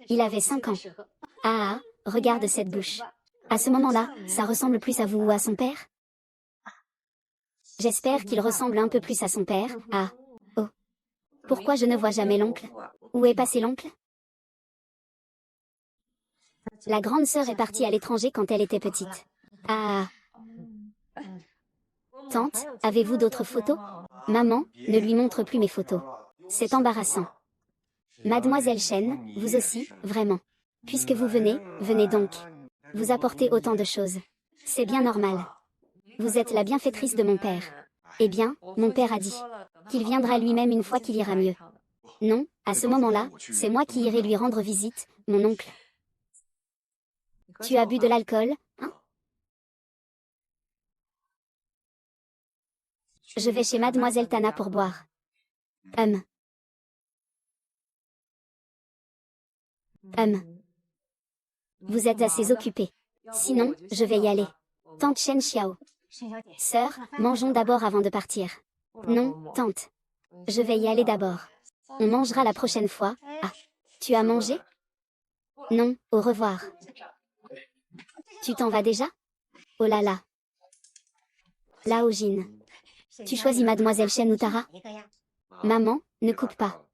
Il avait 5 ans. Ah, regarde cette bouche. À ce moment-là, ça ressemble plus à vous ou à son père? J'espère qu'il ressemble un peu plus à son père. Ah. Oh. Pourquoi je ne vois jamais l'oncle? Où est passé l'oncle? La grande sœur est partie à l'étranger quand elle était petite. Ah. Tante, avez-vous d'autres photos? Maman, ne lui montre plus mes photos. C'est embarrassant. Mademoiselle Chen, vous aussi, vraiment. Puisque vous venez, venez donc. Vous apportez autant de choses. C'est bien normal. Vous êtes la bienfaitrice de mon père. Eh bien, mon père a dit qu'il viendra lui-même une fois qu'il ira mieux. Non, à ce moment-là, c'est moi qui irai lui rendre visite, mon oncle. Tu as bu de l'alcool, hein? Je vais chez Mademoiselle Tana pour boire. Vous êtes assez occupé. Sinon, je vais y aller. Tante Chen Xiao. Sœur, mangeons d'abord avant de partir. Non, tante. Je vais y aller d'abord. On mangera la prochaine fois. Ah. Tu as mangé? Non, au revoir. Tu t'en vas déjà? Oh là là. Lao Jin. Tu choisis Mademoiselle Chen ou Tara? Maman, ne coupe pas.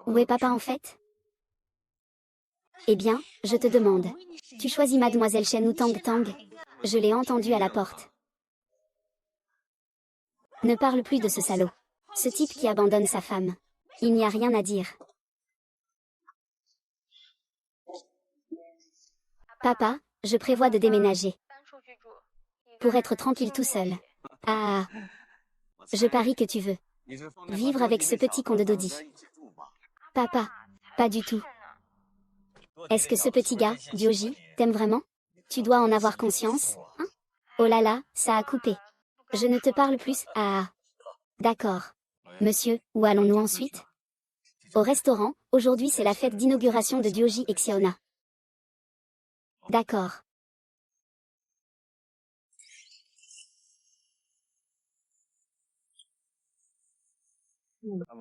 Où est papa en fait? Eh bien, je te demande. Tu choisis Mademoiselle Chen ou Tang Tang? Je l'ai entendu à la porte. Ne parle plus de ce salaud. Ce type qui abandonne sa femme. Il n'y a rien à dire. Papa, je prévois de déménager. Pour être tranquille tout seul. Ah. Je parie que tu veux. Vivre avec ce petit con de Dodi. Papa. Pas du tout. Est-ce que ce petit gars, Dioji, t'aime vraiment? Tu dois en avoir conscience, hein? Oh là là, ça a coupé. Je ne te parle plus, ah. D'accord. Monsieur, où allons-nous ensuite? Au restaurant, aujourd'hui c'est la fête d'inauguration de Dioji et Xiaona. D'accord.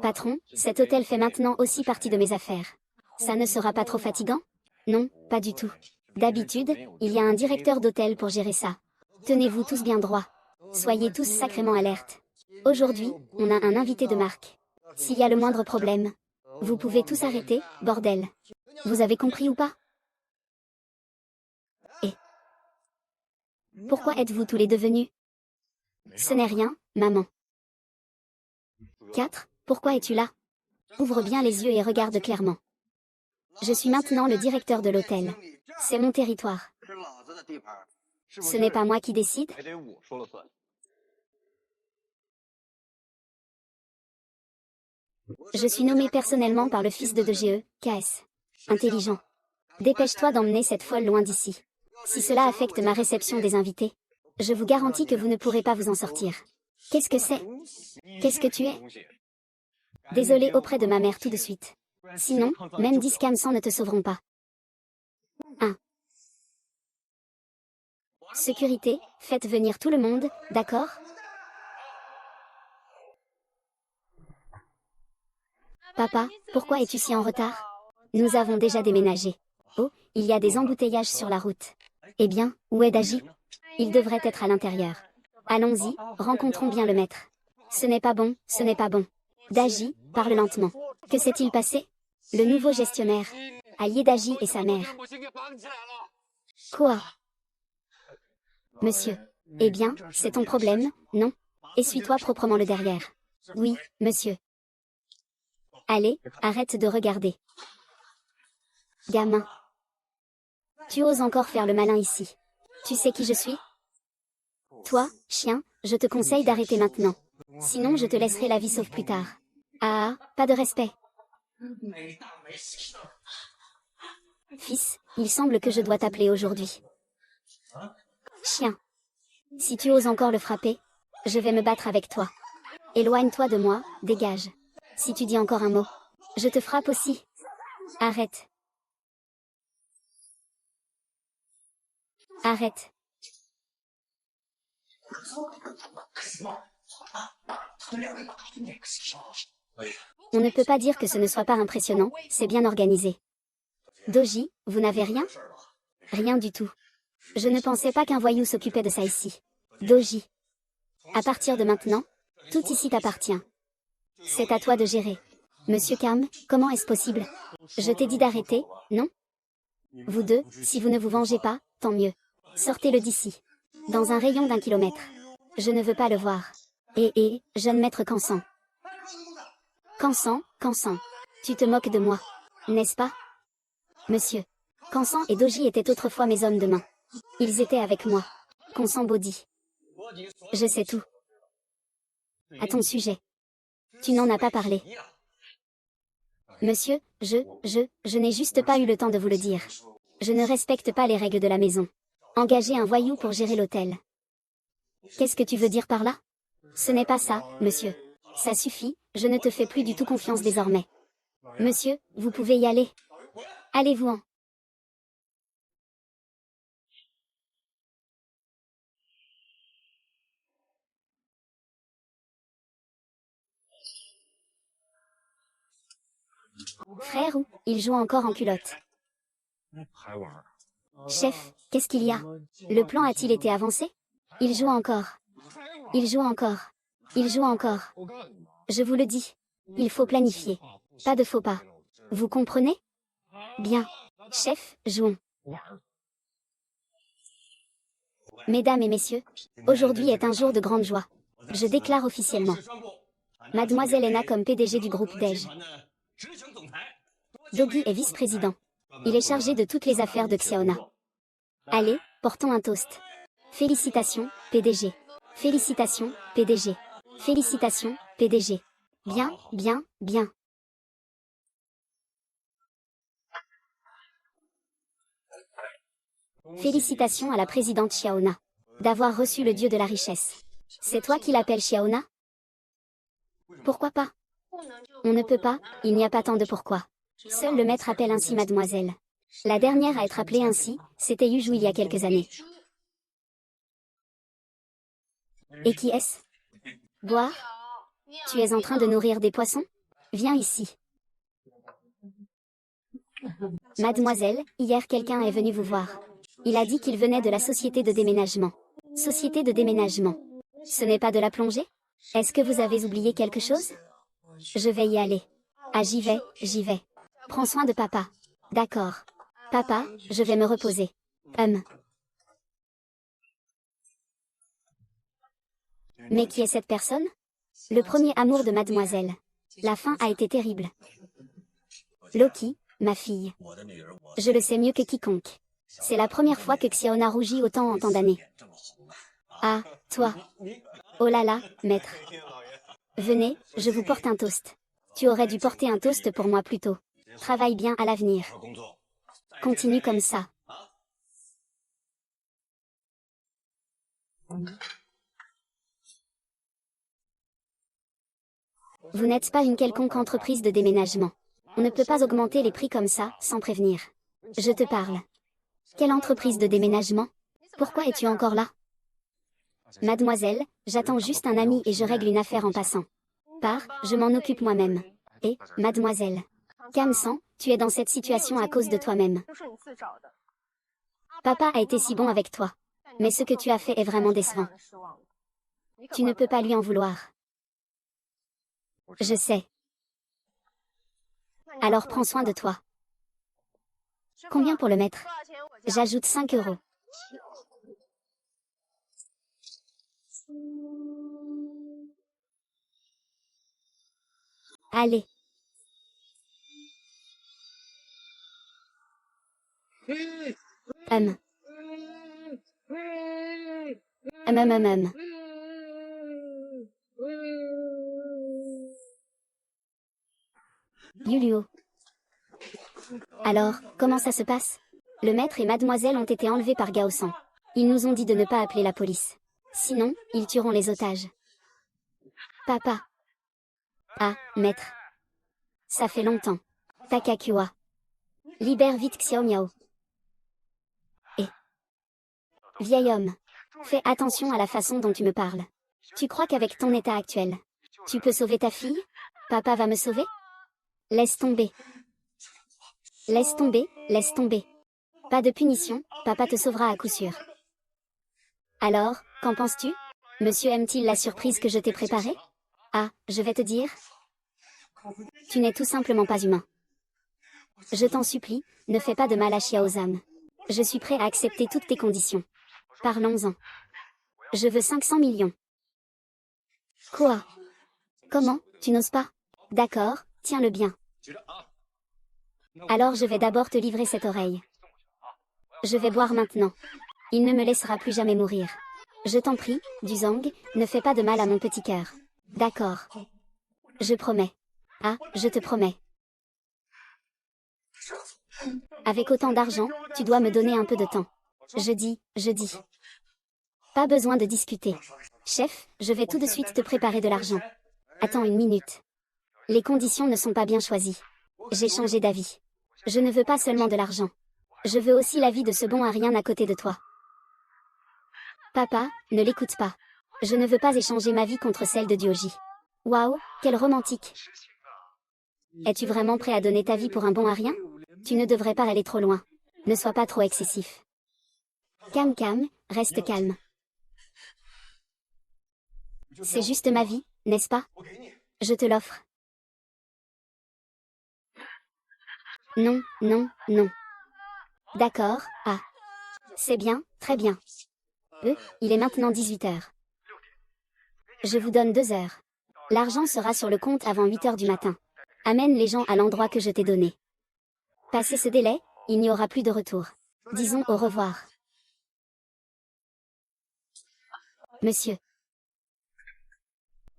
Patron, cet hôtel fait maintenant aussi partie de mes affaires. Ça ne sera pas trop fatigant? Non, pas du tout. D'habitude, il y a un directeur d'hôtel pour gérer ça. Tenez-vous tous bien droit. Soyez tous sacrément alertes. Aujourd'hui, on a un invité de marque. S'il y a le moindre problème, vous pouvez tous arrêter, bordel. Vous avez compris ou pas? Et pourquoi êtes-vous tous les deux venus? Ce n'est rien, maman. 4. Pourquoi es-tu là? Ouvre bien les yeux et regarde clairement. Je suis maintenant le directeur de l'hôtel. C'est mon territoire. Ce n'est pas moi qui décide? Je suis nommé personnellement par le fils de DGE, KS. Intelligent. Dépêche-toi d'emmener cette folle loin d'ici. Si cela affecte ma réception des invités, je vous garantis que vous ne pourrez pas vous en sortir. Qu'est-ce que c'est? Qu'est-ce que tu es? Désolé auprès de ma mère tout de suite. Sinon, même 10 Kamsan ne te sauveront pas. 1. Sécurité, faites venir tout le monde, d'accord? Papa, pourquoi es-tu si en retard? Nous avons déjà déménagé. Oh, il y a des embouteillages sur la route. Eh bien, où est Daji? Il devrait être à l'intérieur. Allons-y, rencontrons bien le maître. Ce n'est pas bon, ce n'est pas bon. Daji, parle lentement. Que s'est-il passé? Le nouveau gestionnaire, allié d'Agi et sa mère. Quoi? Monsieur. Eh bien, c'est ton problème, non? Essuie-toi proprement le derrière. Oui, monsieur. Allez, arrête de regarder. Gamin. Tu oses encore faire le malin ici. Tu sais qui je suis? Toi, chien, je te conseille d'arrêter maintenant. Sinon je te laisserai la vie sauve plus tard. Ah, pas de respect. Fils, il semble que je dois t'appeler aujourd'hui. Chien. Si tu oses encore le frapper, je vais me battre avec toi. Éloigne-toi de moi, dégage. Si tu dis encore un mot, je te frappe aussi. Arrête. Arrête. On ne peut pas dire que ce ne soit pas impressionnant, c'est bien organisé. Doji, vous n'avez rien? Rien du tout. Je ne pensais pas qu'un voyou s'occupait de ça ici. Doji. À partir de maintenant, tout ici t'appartient. C'est à toi de gérer. Monsieur Kam, comment est-ce possible? Je t'ai dit d'arrêter, non? Vous deux, si vous ne vous vengez pas, tant mieux. Sortez-le d'ici. Dans un rayon d'1 kilomètre. Je ne veux pas le voir. Jeune maître Kansan. Kansan, tu te moques de moi, n'est-ce pas? Monsieur. Kansan et Doji étaient autrefois mes hommes de main. Ils étaient avec moi. Kansan Bodhi. Je sais tout. À ton sujet. Tu n'en as pas parlé. Monsieur, je n'ai juste pas eu le temps de vous le dire. Je ne respecte pas les règles de la maison. Engagez un voyou pour gérer l'hôtel. Qu'est-ce que tu veux dire par là? Ce n'est pas ça, monsieur. Ça suffit, je ne te fais plus du tout confiance désormais. Monsieur, vous pouvez y aller. Allez-vous-en. Frère ou, il joue encore en culotte. Chef, qu'est-ce qu'il y a? Le plan a-t-il été avancé? Il joue encore. Il joue encore. Il joue encore. Je vous le dis. Il faut planifier. Pas de faux pas. Vous comprenez? Bien. Chef, jouons. Mesdames et messieurs, aujourd'hui est un jour de grande joie. Je déclare officiellement Mademoiselle Ena comme PDG du groupe DEJ. Dogi est vice-président. Il est chargé de toutes les affaires de Xiaona. Allez, portons un toast. Félicitations, PDG. Félicitations, PDG. Félicitations, PDG. Bien, bien, bien. Félicitations à la présidente Xiaona d'avoir reçu le dieu de la richesse. C'est toi qui l'appelles Xiaona? Pourquoi pas? On ne peut pas, il n'y a pas tant de pourquoi. Seul le maître appelle ainsi mademoiselle. La dernière à être appelée ainsi, c'était Yujou il y a quelques années. Et qui est-ce? Boire? Tu es en train de nourrir des poissons? Viens ici. Mademoiselle, hier quelqu'un est venu vous voir. Il a dit qu'il venait de la société de déménagement. Société de déménagement. Ce n'est pas de la plongée? Est-ce que vous avez oublié quelque chose? Je vais y aller. Ah, j'y vais. Prends soin de papa. D'accord. Papa, je vais me reposer. Mais qui est cette personne? Le premier amour de mademoiselle. La fin a été terrible. Loki, ma fille. Je le sais mieux que quiconque. C'est la première fois que Xiaona rougit autant en tant d'années. Ah, toi. Oh là là, maître. Venez, je vous porte un toast. Tu aurais dû porter un toast pour moi plus tôt. Travaille bien à l'avenir. Continue comme ça. Vous n'êtes pas une quelconque entreprise de déménagement. On ne peut pas augmenter les prix comme ça, sans prévenir. Je te parle. Quelle entreprise de déménagement? Pourquoi es-tu encore là? Mademoiselle, j'attends juste un ami et je règle une affaire en passant. Pars, je m'en occupe moi-même. Et, mademoiselle. Kam-san, tu es dans cette situation à cause de toi-même. Papa a été si bon avec toi. Mais ce que tu as fait est vraiment décevant. Tu ne peux pas lui en vouloir. Je sais. Alors prends soin de toi. Combien pour le mètre? J'ajoute 5 euros. Allez. Hum. Hum. Yulio. Alors, comment ça se passe? Le maître et mademoiselle ont été enlevés par Gaosan. Ils nous ont dit de ne pas appeler la police. Sinon, ils tueront les otages. Papa. Ah, maître. Ça fait longtemps. Takakua. Libère vite Xiao Miao. Et. Vieil homme. Fais attention à la façon dont tu me parles. Tu crois qu'avec ton état actuel, tu peux sauver ta fille? Papa va me sauver? Laisse tomber. Laisse tomber, laisse tomber. Pas de punition, papa te sauvera à coup sûr. Alors, qu'en penses-tu? Monsieur aime-t-il la surprise que je t'ai préparée? Ah, je vais te dire. Tu n'es tout simplement pas humain. Je t'en supplie, ne fais pas de mal à Xiaozan. Je suis prêt à accepter toutes tes conditions. Parlons-en. Je veux 500 millions. Quoi? Comment? Tu n'oses pas? D'accord, tiens-le bien. Alors je vais d'abord te livrer cette oreille. Je vais boire maintenant. Il ne me laissera plus jamais mourir. Je t'en prie, Duzang, ne fais pas de mal à mon petit cœur. D'accord. Je promets. Ah, je te promets. Avec autant d'argent, tu dois me donner un peu de temps. Je dis. Pas besoin de discuter. Chef, je vais tout de suite te préparer de l'argent. Attends une minute. Les conditions ne sont pas bien choisies. J'ai changé d'avis. Je ne veux pas seulement de l'argent. Je veux aussi la vie de ce bon à rien à côté de toi. Papa, ne l'écoute pas. Je ne veux pas échanger ma vie contre celle de Dioji. Waouh, quel romantique. Es-tu vraiment prêt à donner ta vie pour un bon à rien? Tu ne devrais pas aller trop loin. Ne sois pas trop excessif. Calme, reste calme. C'est juste ma vie, n'est-ce pas? Je te l'offre. Non. D'accord, ah. C'est bien, très bien. Il est maintenant 18 heures. Je vous donne 2 heures. L'argent sera sur le compte avant 8 heures du matin. Amène les gens à l'endroit que je t'ai donné. Passé ce délai, il n'y aura plus de retour. Disons au revoir. Monsieur.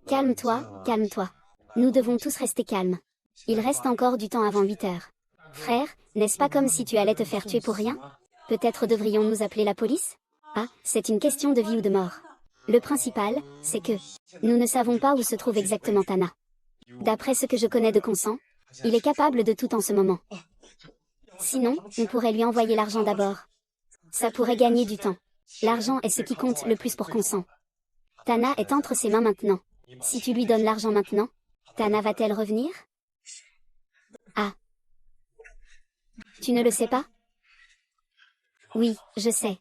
Calme-toi. Nous devons tous rester calmes. Il reste encore du temps avant 8 heures. Frère, n'est-ce pas comme si tu allais te faire tuer pour rien? Peut-être devrions-nous appeler la police? Ah, c'est une question de vie ou de mort. Le principal, c'est que nous ne savons pas où se trouve exactement Tana. D'après ce que je connais de Consent, il est capable de tout en ce moment. Sinon, on pourrait lui envoyer l'argent d'abord. Ça pourrait gagner du temps. L'argent est ce qui compte le plus pour Consent. Tana est entre ses mains maintenant. Si tu lui donnes l'argent maintenant, Tana va-t-elle revenir? Ah. Tu ne le sais pas? Oui, je sais.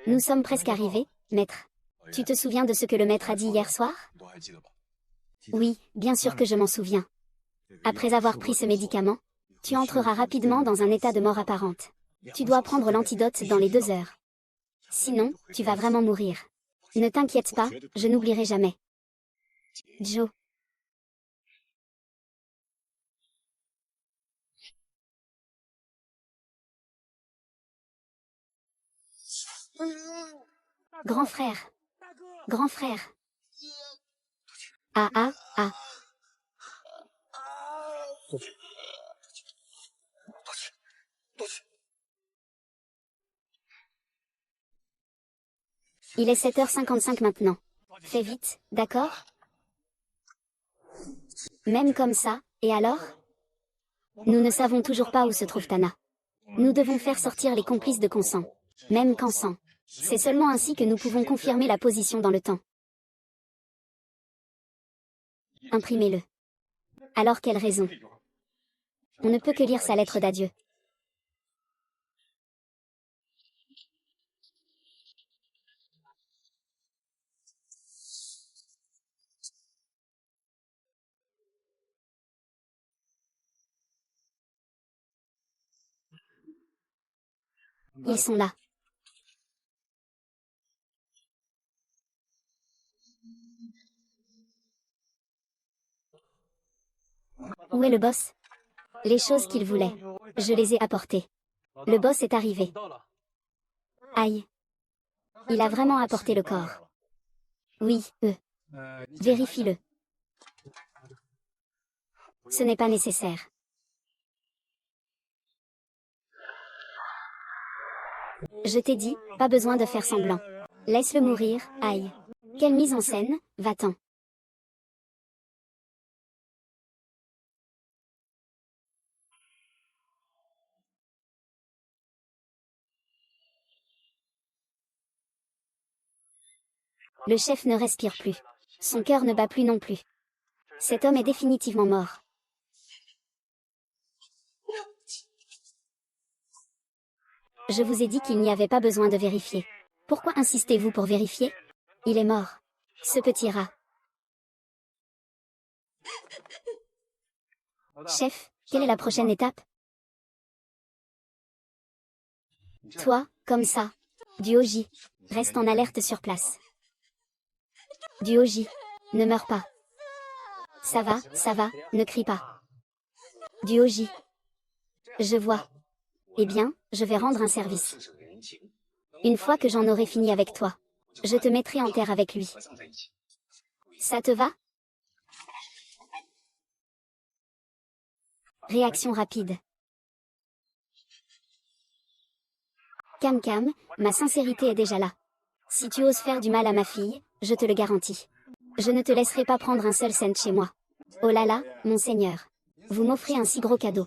Nous sommes presque arrivés, maître. Tu te souviens de ce que le maître a dit hier soir? Oui, bien sûr que je m'en souviens. Après avoir pris ce médicament, tu entreras rapidement dans un état de mort apparente. Tu dois prendre l'antidote dans les 2 heures. Sinon, tu vas vraiment mourir. Ne t'inquiète pas, je n'oublierai jamais. Joe. Grand frère. Grand frère. Ah. Il est 7h55 maintenant. Fais vite, d'accord? Même comme ça, et alors? Nous ne savons toujours pas où se trouve Tana. Nous devons faire sortir les complices de Consent. Même Consent. C'est seulement ainsi que nous pouvons confirmer la position dans le temps. Imprimez-le. Alors quelle raison? On ne peut que lire sa lettre d'adieu. Ils sont là. Où est le boss? Les choses qu'il voulait. Je les ai apportées. Le boss est arrivé. Aïe. Il a vraiment apporté le corps. Oui, vérifie-le. Ce n'est pas nécessaire. Je t'ai dit, pas besoin de faire semblant. Laisse-le mourir, aïe. Quelle mise en scène, va-t'en. Le chef ne respire plus. Son cœur ne bat plus non plus. Cet homme est définitivement mort. Je vous ai dit qu'il n'y avait pas besoin de vérifier. Pourquoi insistez-vous pour vérifier? Il est mort. Ce petit rat. Chef, quelle est la prochaine étape? Toi, comme ça. Duoji, reste en alerte sur place. Duoji, ne meurs pas. Ça va, ne crie pas. Duoji. Je vois. Eh bien, je vais rendre un service. Une fois que j'en aurai fini avec toi, je te mettrai en terre avec lui. Ça te va? Réaction rapide. Cam Cam, ma sincérité est déjà là. Si tu oses faire du mal à ma fille, je te le garantis. Je ne te laisserai pas prendre un seul cent chez moi. Oh là là, mon seigneur. Vous m'offrez un si gros cadeau.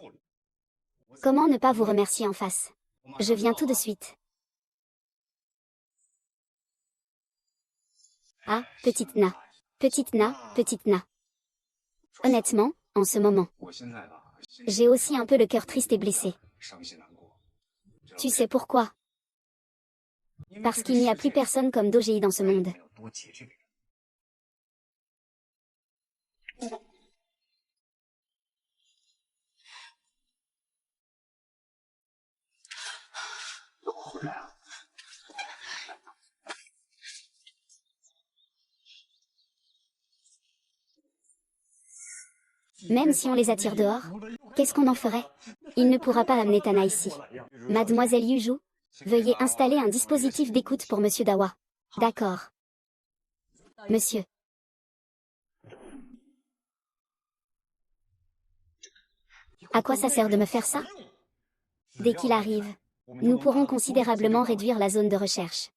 Comment ne pas vous remercier en face? Je viens tout de suite. Ah, petite Na. Petite Na, petite Na. Honnêtement, en ce moment, j'ai aussi un peu le cœur triste et blessé. Tu sais pourquoi? Parce qu'il n'y a plus personne comme Dogei dans ce monde. Même si on les attire dehors, qu'est-ce qu'on en ferait? Il ne pourra pas amener Tana ici. Mademoiselle Yuju, veuillez installer un dispositif d'écoute pour Monsieur Dawa. D'accord. Monsieur. À quoi ça sert de me faire ça? Dès qu'il arrive, nous pourrons considérablement réduire la zone de recherche.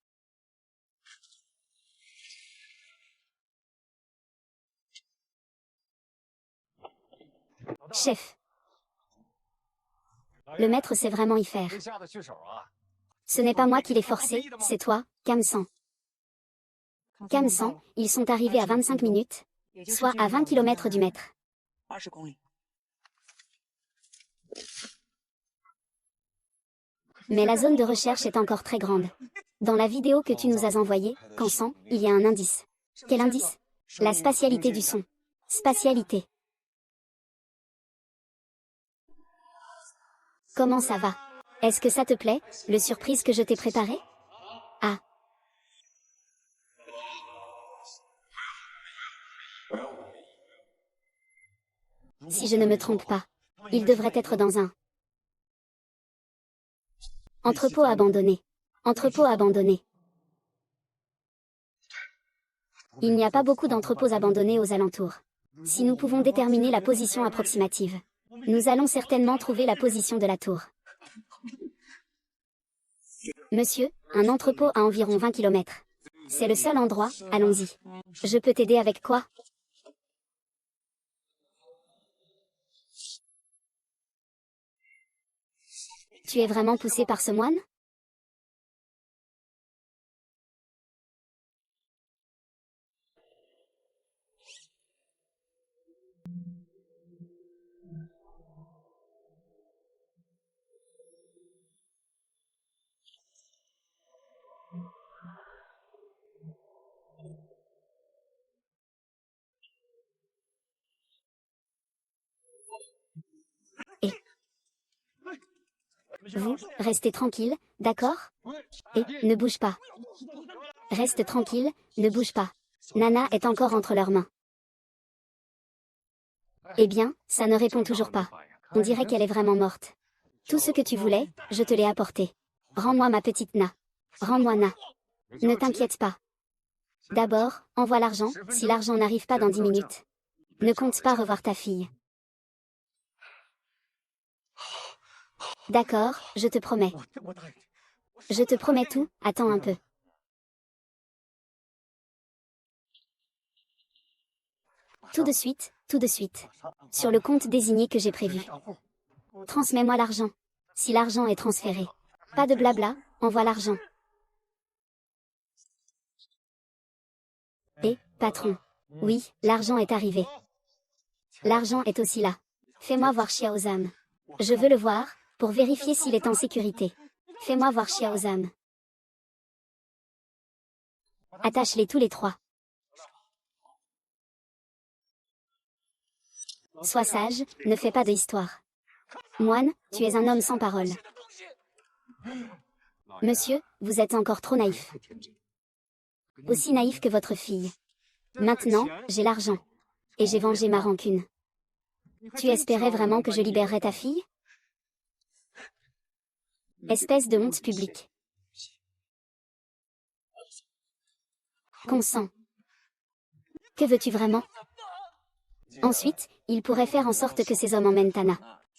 Chef. Le maître sait vraiment y faire. Ce n'est pas moi qui l'ai forcé, c'est toi, Kamsan. Kamsan, ils sont arrivés à 25 minutes, soit à 20 km du maître. Mais la zone de recherche est encore très grande. Dans la vidéo que tu nous as envoyée, Kamsan, il y a un indice. Quel indice? La spatialité du son. Spatialité. Comment ça va? Est-ce que ça te plaît, le surprise que je t'ai préparé? Ah. Si je ne me trompe pas, il devrait être dans un entrepôt abandonné. Entrepôt abandonné. Il n'y a pas beaucoup d'entrepôts abandonnés aux alentours. Si nous pouvons déterminer la position approximative, nous allons certainement trouver la position de la tour. Monsieur, un entrepôt à environ 20 km. C'est le seul endroit, allons-y. Je peux t'aider avec quoi? Tu es vraiment poussé par ce moine? Et Vous, restez tranquille, d'accord? Et, ne bouge pas. Reste tranquille, ne bouge pas. Nana est encore entre leurs mains. Eh bien, ça ne répond toujours pas. On dirait qu'elle est vraiment morte. Tout ce que tu voulais, je te l'ai apporté. Rends-moi ma petite Na. Rends-moi Na. Ne t'inquiète pas. D'abord, envoie l'argent, si l'argent n'arrive pas dans 10 minutes. Ne compte pas revoir ta fille. D'accord, je te promets. Je te promets tout, attends un peu. Tout de suite, tout de suite. Sur le compte désigné que j'ai prévu. Transmets-moi l'argent. Si l'argent est transféré. Pas de blabla, envoie l'argent. Et, patron. Oui, l'argent est arrivé. L'argent est aussi là. Fais-moi voir Xiaozam. Je veux le voir, pour vérifier s'il est en sécurité. Fais-moi voir Xiaozam. Attache-les tous les trois. Sois sage, ne fais pas de histoire. Moine, tu es un homme sans parole. Monsieur, vous êtes encore trop naïf. Aussi naïf que votre fille. Maintenant, j'ai l'argent. Et j'ai vengé ma rancune. Tu espérais vraiment que je libérerais ta fille? Espèce de honte publique. Consent. Que veux-tu vraiment? Ensuite, il pourrait faire en sorte que ces hommes emmènent Tana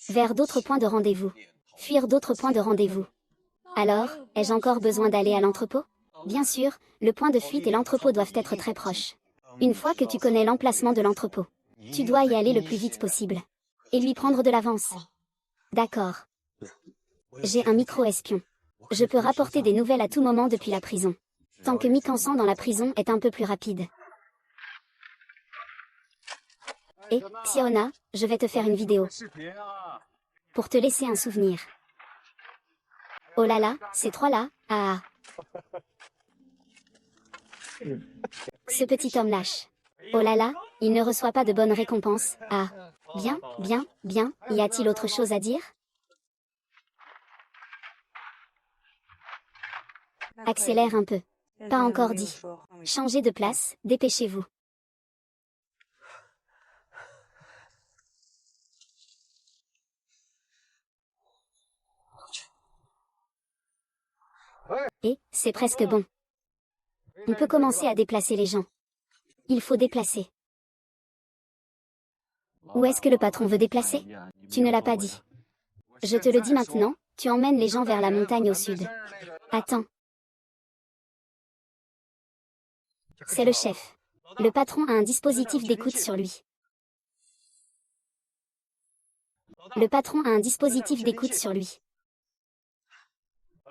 vers d'autres points de rendez-vous. Fuir d'autres points de rendez-vous. Alors, ai-je encore besoin d'aller à l'entrepôt? Bien sûr, le point de fuite et l'entrepôt doivent être très proches. Une fois que tu connais l'emplacement de l'entrepôt, tu dois y aller le plus vite possible. Et lui prendre de l'avance. D'accord. J'ai un micro-espion. Je peux rapporter des nouvelles à tout moment depuis la prison. Tant que Mikansan dans la prison est un peu plus rapide. Et, Xiaona, je vais te faire une vidéo. Pour te laisser un souvenir. Oh là là, ces trois-là, ah. Ce petit homme lâche. Oh là là, il ne reçoit pas de bonnes récompenses, ah. Bien, bien, bien, y a-t-il autre chose à dire? Accélère un peu. Pas encore dit. Changez de place, dépêchez-vous. Et, c'est presque bon. On peut commencer à déplacer les gens. Il faut déplacer. Où est-ce que le patron veut déplacer? Tu ne l'as pas dit. Je te le dis maintenant, tu emmènes les gens vers la montagne au sud. Attends. C'est le chef. Le patron a un dispositif d'écoute sur lui. Le patron a un dispositif d'écoute sur lui.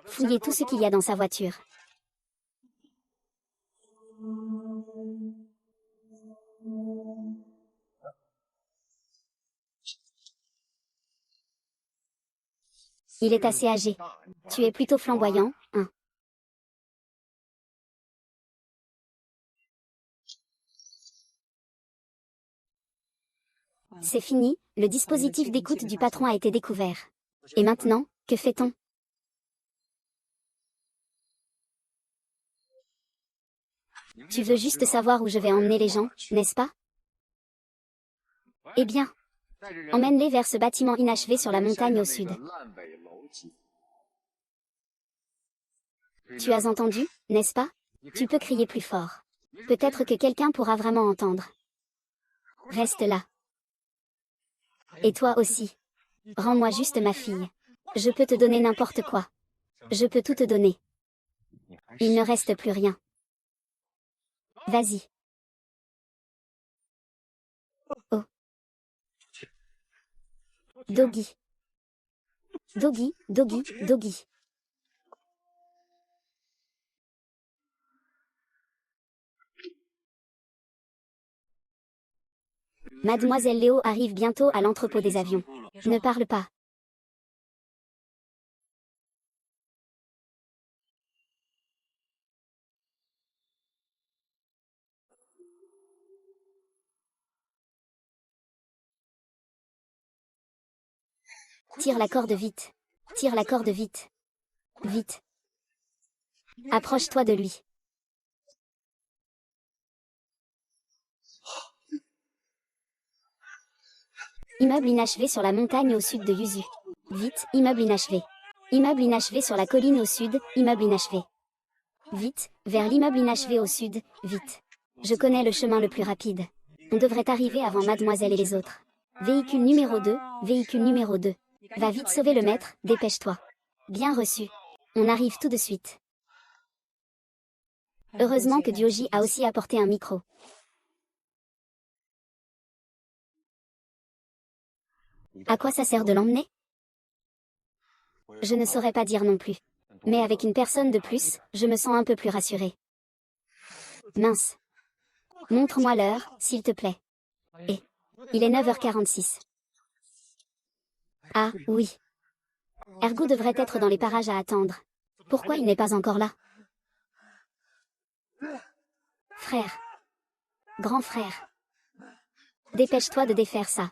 Fouillez tout ce qu'il y a dans sa voiture. Il est assez âgé. Tu es plutôt flamboyant, hein. C'est fini, le dispositif d'écoute du patron a été découvert. Et maintenant, que fait-on? Tu veux juste savoir où je vais emmener les gens, n'est-ce pas? Eh bien, emmène-les vers ce bâtiment inachevé sur la montagne au sud. Tu as entendu, n'est-ce pas? Tu peux crier plus fort. Peut-être que quelqu'un pourra vraiment entendre. Reste là. Et toi aussi. Rends-moi juste ma fille. Je peux te donner n'importe quoi. Je peux tout te donner. Il ne reste plus rien. Vas-y. Oh. Doggy. Doggy, Doggy, Doggy. Mademoiselle Léo arrive bientôt à l'entrepôt des avions. Ne parle pas. Tire la corde vite. Tire la corde vite. Vite. Approche-toi de lui. Immeuble inachevé sur la montagne au sud de Yuzu. Vite, immeuble inachevé. Immeuble inachevé sur la colline au sud, immeuble inachevé. Vite, vers l'immeuble inachevé au sud, vite. Je connais le chemin le plus rapide. On devrait arriver avant mademoiselle et les autres. Véhicule numéro 2, véhicule numéro 2. Va vite sauver le maître, dépêche-toi. Bien reçu. On arrive tout de suite. Heureusement que Dyoji a aussi apporté un micro. À quoi ça sert de l'emmener? Je ne saurais pas dire non plus. Mais avec une personne de plus, je me sens un peu plus rassurée. Mince. Montre-moi l'heure, s'il te plaît. Et il est 9h46. Ah, oui. Ergo devrait être dans les parages à attendre. Pourquoi il n'est pas encore là? Frère. Grand frère. Dépêche-toi de défaire ça.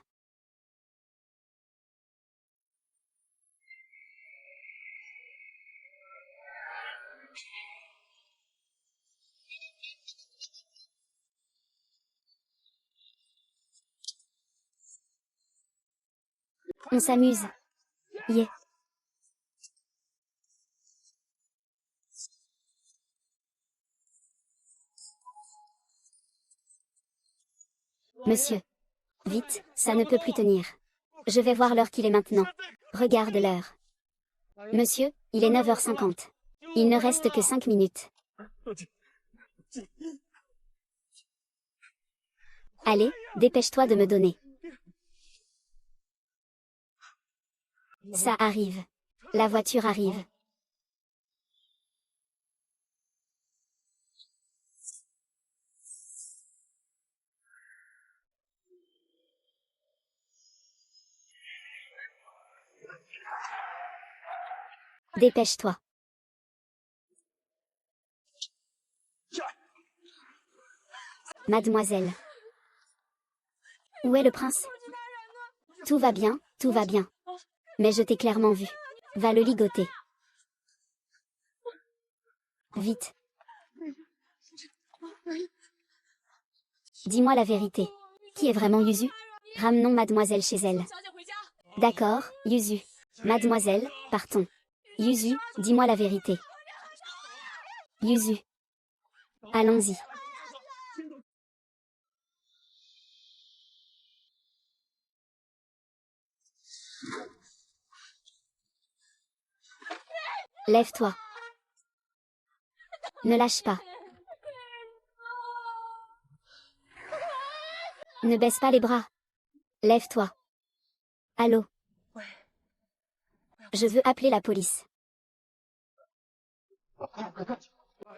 On s'amuse. Yeah. Monsieur. Vite, ça ne peut plus tenir. Je vais voir l'heure qu'il est maintenant. Regarde l'heure. Monsieur, il est 9h50. Il ne reste que 5 minutes. Allez, dépêche-toi de me donner. Ça arrive. La voiture arrive. Dépêche-toi. Mademoiselle. Où est le prince? Tout va bien, tout va bien. Mais je t'ai clairement vu. Va le ligoter. Vite. Dis-moi la vérité. Qui est vraiment Yuzu? Ramenons mademoiselle chez elle. D'accord, Yuzu. Mademoiselle, partons. Yuzu, dis-moi la vérité. Yuzu. Allons-y. Lève-toi. Ne lâche pas. Ne baisse pas les bras. Lève-toi. Allô? Je veux appeler la police.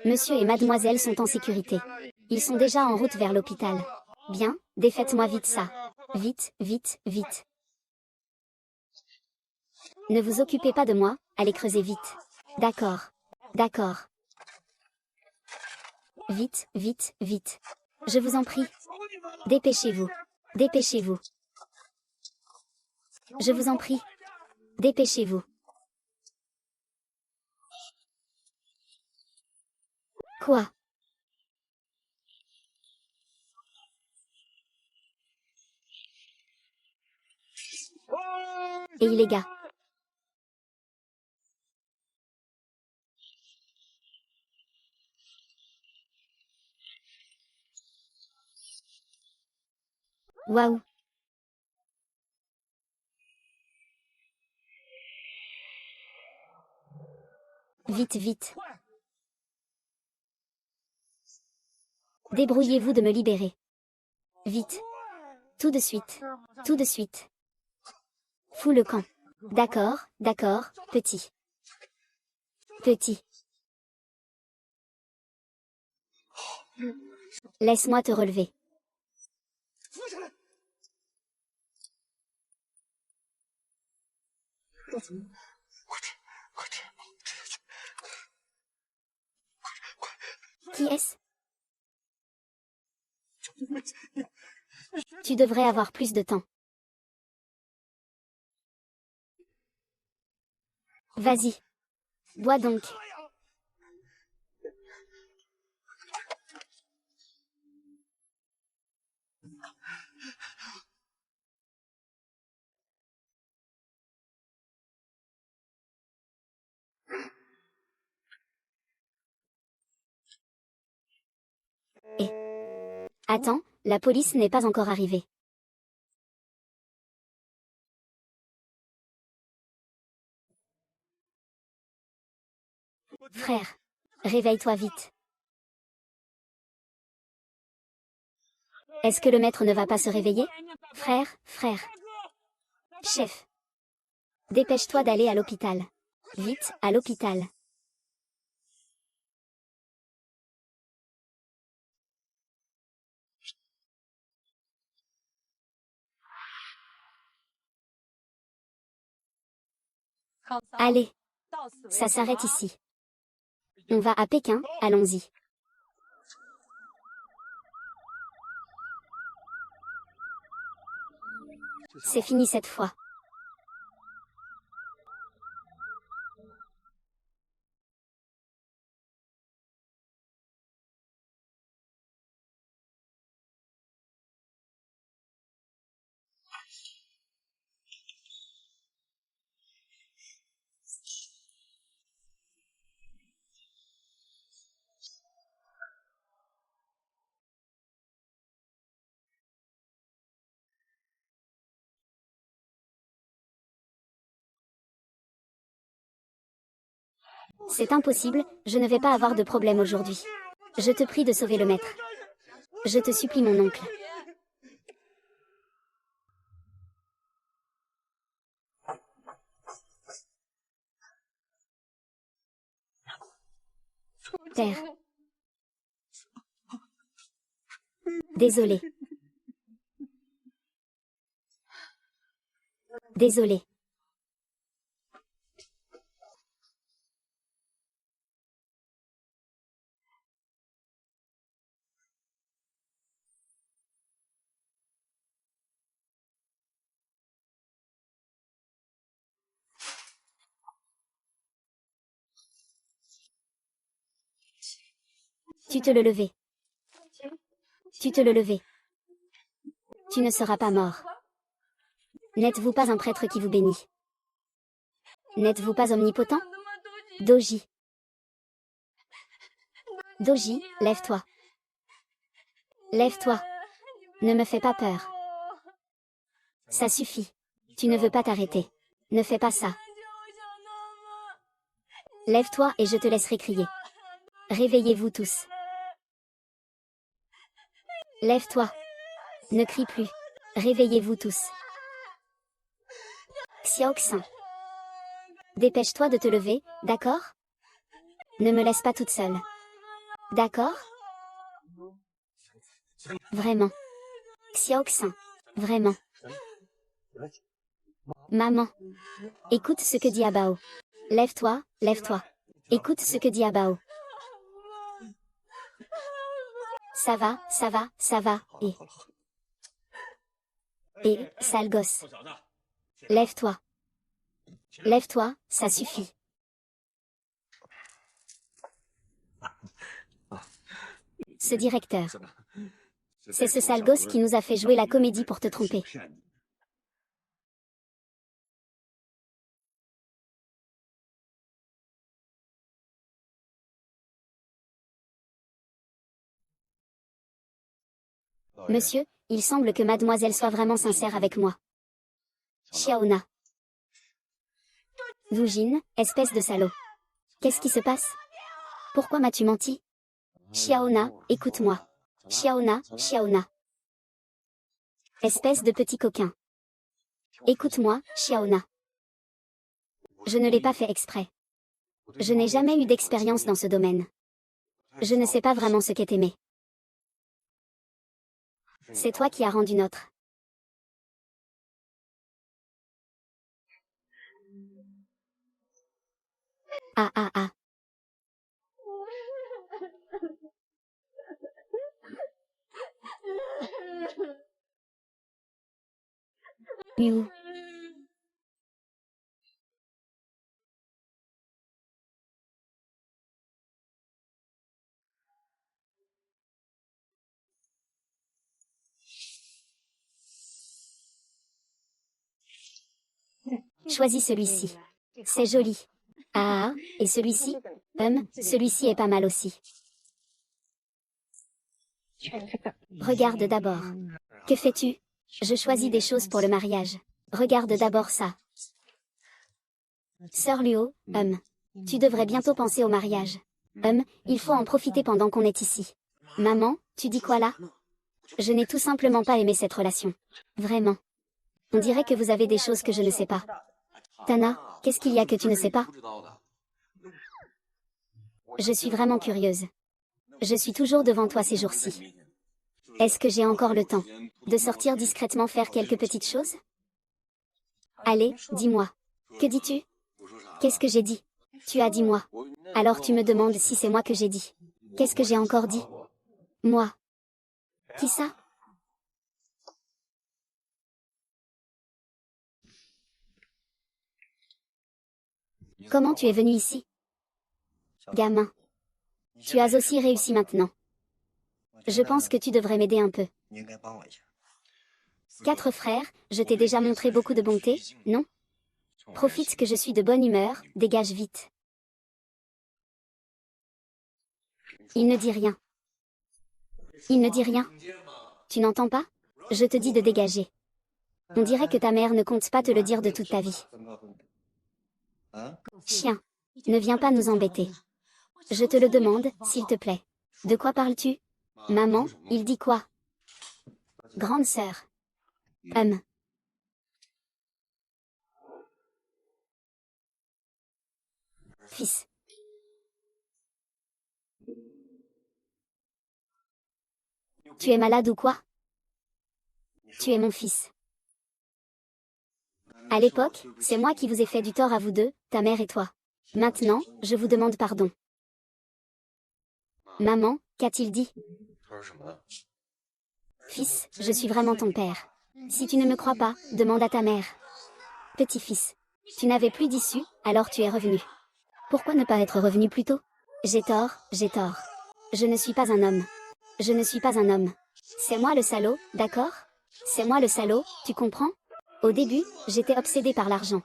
Monsieur et mademoiselle sont en sécurité. Ils sont déjà en route vers l'hôpital. Bien, défaites-moi vite ça. Vite, vite, vite. Ne vous occupez pas de moi, allez creuser vite. D'accord. D'accord. Vite, vite, vite. Je vous en prie. Dépêchez-vous. Dépêchez-vous. Je vous en prie. Dépêchez-vous. Quoi? Et les gars. Waouh. Vite, vite. Débrouillez-vous de me libérer. Vite. Tout de suite. Tout de suite. Fous le camp. D'accord, d'accord, petit. Petit. Laisse-moi te relever. Qui est-ce? Tu devrais avoir plus de temps. Vas-y. Bois donc. Et... Attends, la police n'est pas encore arrivée. Frère, réveille-toi vite. Est-ce que le maître ne va pas se réveiller? Frère, frère. Chef. Dépêche-toi d'aller à l'hôpital. Vite, à l'hôpital. Allez, ça s'arrête ici. On va à Pékin, allons-y. C'est fini cette fois. C'est impossible, je ne vais pas avoir de problème aujourd'hui. Je te prie de sauver le maître. Je te supplie mon oncle. Terre. Désolé. Désolé. Tu te le levais. Tu te le levais. Tu ne seras pas mort. N'êtes-vous pas un prêtre qui vous bénit? N'êtes-vous pas omnipotent? Doji. Doji, lève-toi. Lève-toi. Ne me fais pas peur. Ça suffit. Tu ne veux pas t'arrêter. Ne fais pas ça. Lève-toi et je te laisserai crier. Réveillez-vous tous. Lève-toi. Ne crie plus. Réveillez-vous tous. Xiaoxin. Dépêche-toi de te lever, d'accord? Ne me laisse pas toute seule. D'accord? Vraiment. Xiaoxin. Vraiment. Maman. Écoute ce que dit Abao. Lève-toi, lève-toi. Écoute ce que dit Abao. Ça va, ça va, ça va, sale gosse. Lève-toi. Lève-toi, ça suffit. Ce directeur. C'est ce sale gosse qui nous a fait jouer la comédie pour te tromper. Monsieur, il semble que mademoiselle soit vraiment sincère avec moi. Xiaona. Wujin, espèce de salaud. Qu'est-ce qui se passe? Pourquoi m'as-tu menti? Xiaona, écoute-moi. Xiaona, Xiaona. Espèce de petit coquin. Écoute-moi, Xiaona. Je ne l'ai pas fait exprès. Je n'ai jamais eu d'expérience dans ce domaine. Je ne sais pas vraiment ce qu'est aimer. C'est toi qui as rendu notre. Ah ah ah. Miou. Choisis celui-ci. C'est joli. Ah, et celui-ci? Celui-ci est pas mal aussi. Regarde d'abord. Que fais-tu? Je choisis des choses pour le mariage. Regarde d'abord ça. Sœur Luo, tu devrais bientôt penser au mariage. Il faut en profiter pendant qu'on est ici. Maman, tu dis quoi là? Je n'ai tout simplement pas aimé cette relation. Vraiment. On dirait que vous avez des choses que je ne sais pas. Tana, qu'est-ce qu'il y a que tu ne sais pas? Je suis vraiment curieuse. Je suis toujours devant toi ces jours-ci. Est-ce que j'ai encore le temps de sortir discrètement faire quelques petites choses? Allez, dis-moi. Que dis-tu? Qu'est-ce que j'ai dit? Tu as dit moi. Alors tu me demandes si c'est moi que j'ai dit. Qu'est-ce que j'ai encore dit? Moi. Qui ça? Comment tu es venu ici? Gamin. Tu as aussi réussi maintenant. Je pense que tu devrais m'aider un peu. 4 frères, je t'ai déjà montré beaucoup de bonté, non? Profite que je suis de bonne humeur, dégage vite. Il ne dit rien. Il ne dit rien. Tu n'entends pas? Je te dis de dégager. On dirait que ta mère ne compte pas te le dire de toute ta vie. Chien. Ne viens pas nous embêter. Je te le demande, s'il te plaît. De quoi parles-tu? Maman, il dit quoi? Grande sœur. Fils. Tu es malade ou quoi? Tu es mon fils. À l'époque, c'est moi qui vous ai fait du tort à vous deux, ta mère et toi. Maintenant, je vous demande pardon. Maman, qu'a-t-il dit? Fils, je suis vraiment ton père. Si tu ne me crois pas, demande à ta mère. Petit-fils. Tu n'avais plus d'issue, alors tu es revenu. Pourquoi ne pas être revenu plus tôt? J'ai tort, j'ai tort. Je ne suis pas un homme. Je ne suis pas un homme. C'est moi le salaud, d'accord? C'est moi le salaud, tu comprends? Au début, j'étais obsédée par l'argent.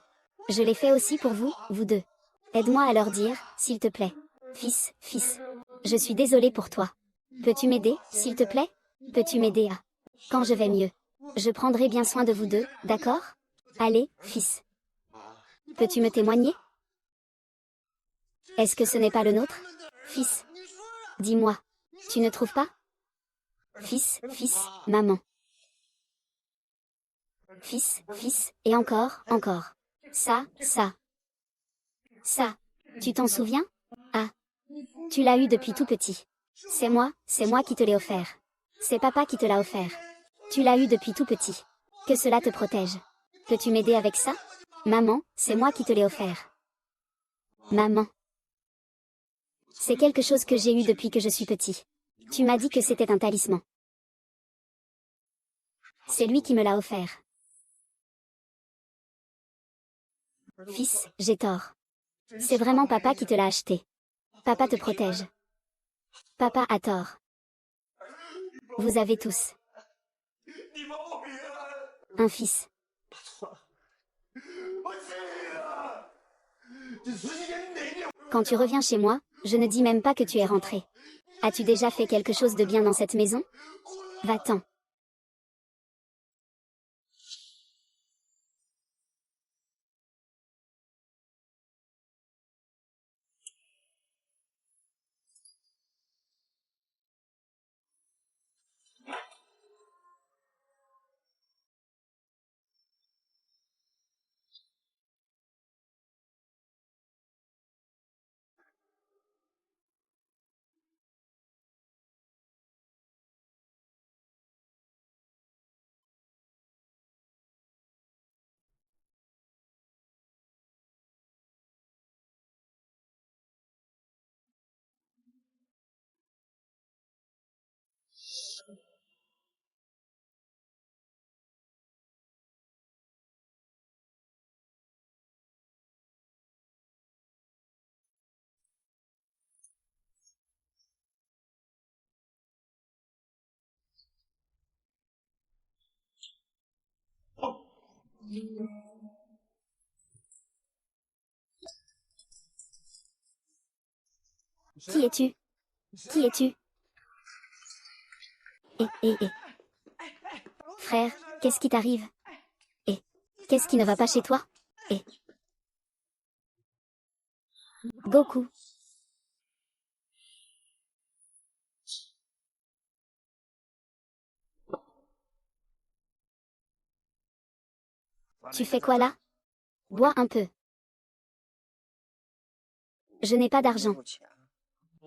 Je l'ai fait aussi pour vous, vous deux. Aide-moi à leur dire, s'il te plaît. Fils, fils. Je suis désolée pour toi. Peux-tu m'aider, s'il te plaît? Peux-tu m'aider à... Quand je vais mieux. Je prendrai bien soin de vous deux, d'accord? Allez, fils. Peux-tu me témoigner? Est-ce que ce n'est pas le nôtre? Fils. Dis-moi. Tu ne trouves pas? Fils, fils, maman. Fils, fils, et encore, encore. Ça. Ça. Tu t'en souviens? Ah. Tu l'as eu depuis tout petit. C'est moi qui te l'ai offert. C'est papa qui te l'a offert. Tu l'as eu depuis tout petit. Que cela te protège. Peux-tu m'aider avec ça? Maman, c'est moi qui te l'ai offert. Maman. C'est quelque chose que j'ai eu depuis que je suis petit. Tu m'as dit que c'était un talisman. C'est lui qui me l'a offert. Fils, j'ai tort. C'est vraiment papa qui te l'a acheté. Papa te protège. Papa a tort. Vous avez tous un fils. Quand tu reviens chez moi, je ne dis même pas que tu es rentré. As-tu déjà fait quelque chose de bien dans cette maison? Va-t'en. Qui es-tu? Qui es-tu? Et. Frère, qu'est-ce qui t'arrive? Et. Qu'est-ce qui ne va pas chez toi? Et. Goku. Tu fais quoi là? Bois un peu. Je n'ai pas d'argent.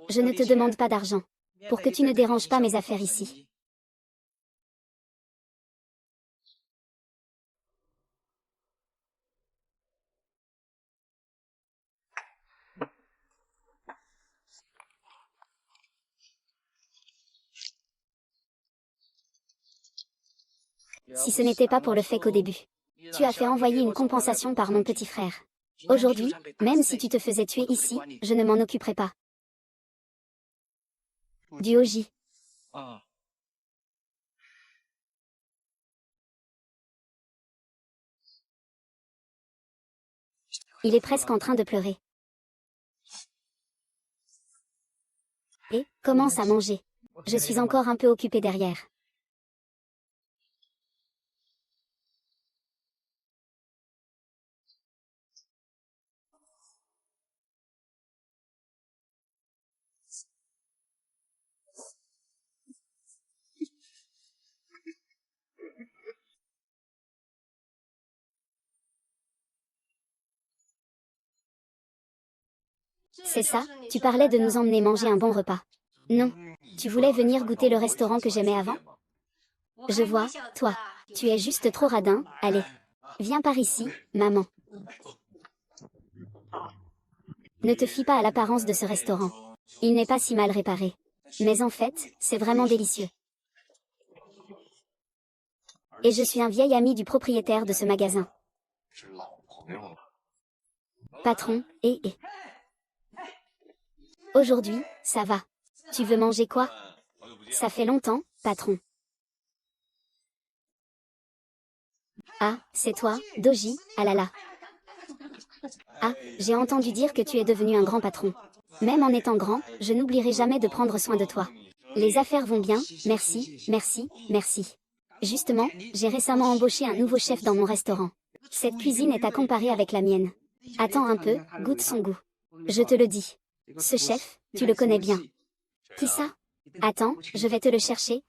Je ne te demande pas d'argent. Pour que tu ne déranges pas mes affaires ici. Si ce n'était pas pour le fait qu'au début, tu as fait envoyer une compensation par mon petit frère. Aujourd'hui, même si tu te faisais tuer ici, je ne m'en occuperai pas. Du Oji. Il est presque en train de pleurer. Et commence à manger. Je suis encore un peu occupée derrière. C'est ça, tu parlais de nous emmener manger un bon repas. Non. Tu voulais venir goûter le restaurant que j'aimais avant? Je vois, toi. Tu es juste trop radin, allez. Viens par ici, maman. Ne te fie pas à l'apparence de ce restaurant. Il n'est pas si mal réparé. Mais en fait, c'est vraiment délicieux. Et je suis un vieil ami du propriétaire de ce magasin. Patron, et. Aujourd'hui, ça va. Tu veux manger quoi? Ça fait longtemps, patron. Ah, c'est toi, Doji, ah là là. Ah, j'ai entendu dire que tu es devenu un grand patron. Même en étant grand, je n'oublierai jamais de prendre soin de toi. Les affaires vont bien, merci, merci, merci. Justement, j'ai récemment embauché un nouveau chef dans mon restaurant. Cette cuisine est à comparer avec la mienne. Attends un peu, goûte son goût. Je te le dis. Ce chef, tu le connais bien. Qui ça? Attends, je vais te le chercher,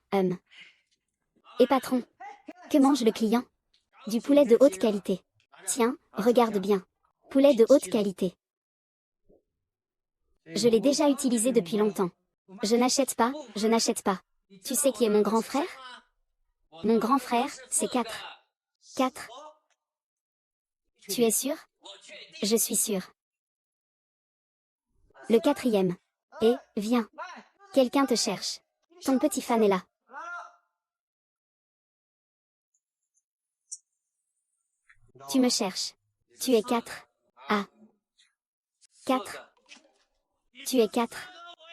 Et patron, que mange le client? Du poulet de haute qualité. Tiens, regarde bien. Poulet de haute qualité. Je l'ai déjà utilisé depuis longtemps. Je n'achète pas, je n'achète pas. Tu sais qui est mon grand frère? Mon grand frère, c'est 4. 4. Tu es sûr? Je suis sûr. Le 4e. Et, viens. Quelqu'un te cherche. Ton petit fan est là. Tu me cherches. Tu es 4. Ah. 4. Tu es 4.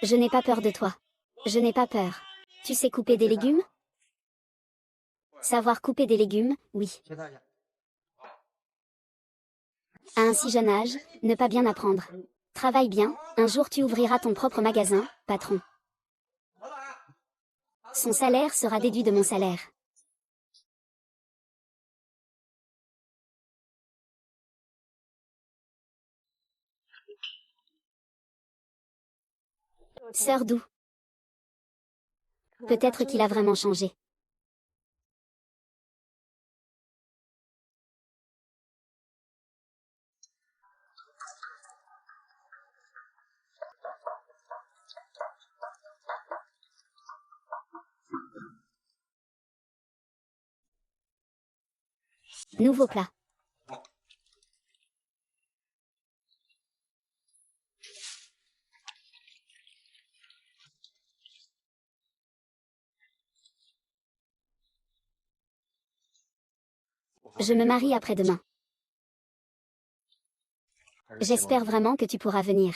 Je n'ai pas peur de toi. Je n'ai pas peur. Tu sais couper des légumes? Savoir couper des légumes, oui. À un si jeune âge, ne pas bien apprendre. Travaille bien, un jour tu ouvriras ton propre magasin, patron. Son salaire sera déduit de mon salaire. Sœur Dou. Peut-être qu'il a vraiment changé. Nouveau plat. Je me marie après-demain. J'espère vraiment que tu pourras venir.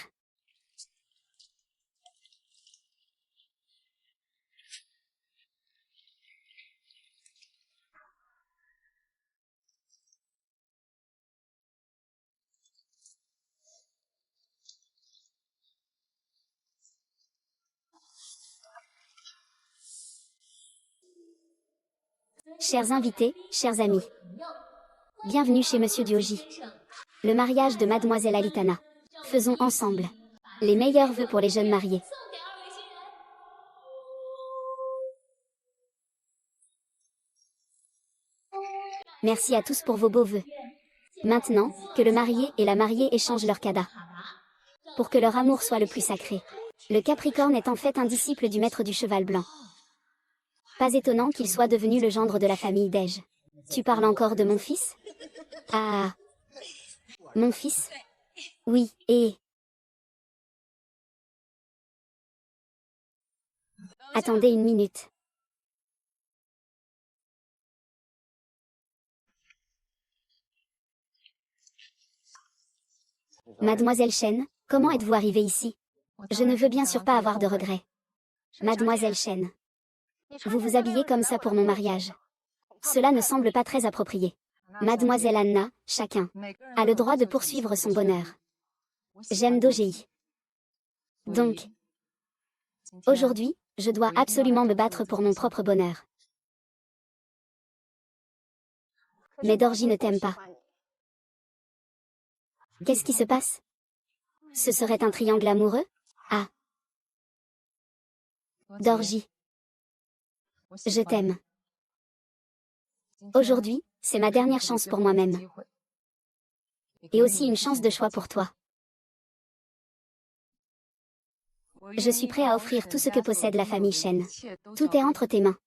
Chers invités, chers amis. Bienvenue chez Monsieur Diogi. Le mariage de Mademoiselle Alitana. Faisons ensemble les meilleurs vœux pour les jeunes mariés. Merci à tous pour vos beaux vœux. Maintenant, que le marié et la mariée échangent leur cadeau. Pour que leur amour soit le plus sacré. Le Capricorne est en fait un disciple du maître du cheval blanc. Pas étonnant qu'il soit devenu le gendre de la famille Dej. Tu parles encore de mon fils? Ah. Mon fils? Oui, et... Attendez une minute. Mademoiselle Chen, comment êtes-vous arrivée ici? Je ne veux bien sûr pas avoir de regrets. Mademoiselle Chen. Vous vous habillez comme ça pour mon mariage. Cela ne semble pas très approprié. Mademoiselle Anna, chacun a le droit de poursuivre son bonheur. J'aime Dogei. Donc, aujourd'hui, je dois absolument me battre pour mon propre bonheur. Mais Dorji ne t'aime pas. Qu'est-ce qui se passe? Ce serait un triangle amoureux? Ah. Dorji. Je t'aime. Aujourd'hui, c'est ma dernière chance pour moi-même. Et aussi une chance de choix pour toi. Je suis prêt à offrir tout ce que possède la famille Chen. Tout est entre tes mains.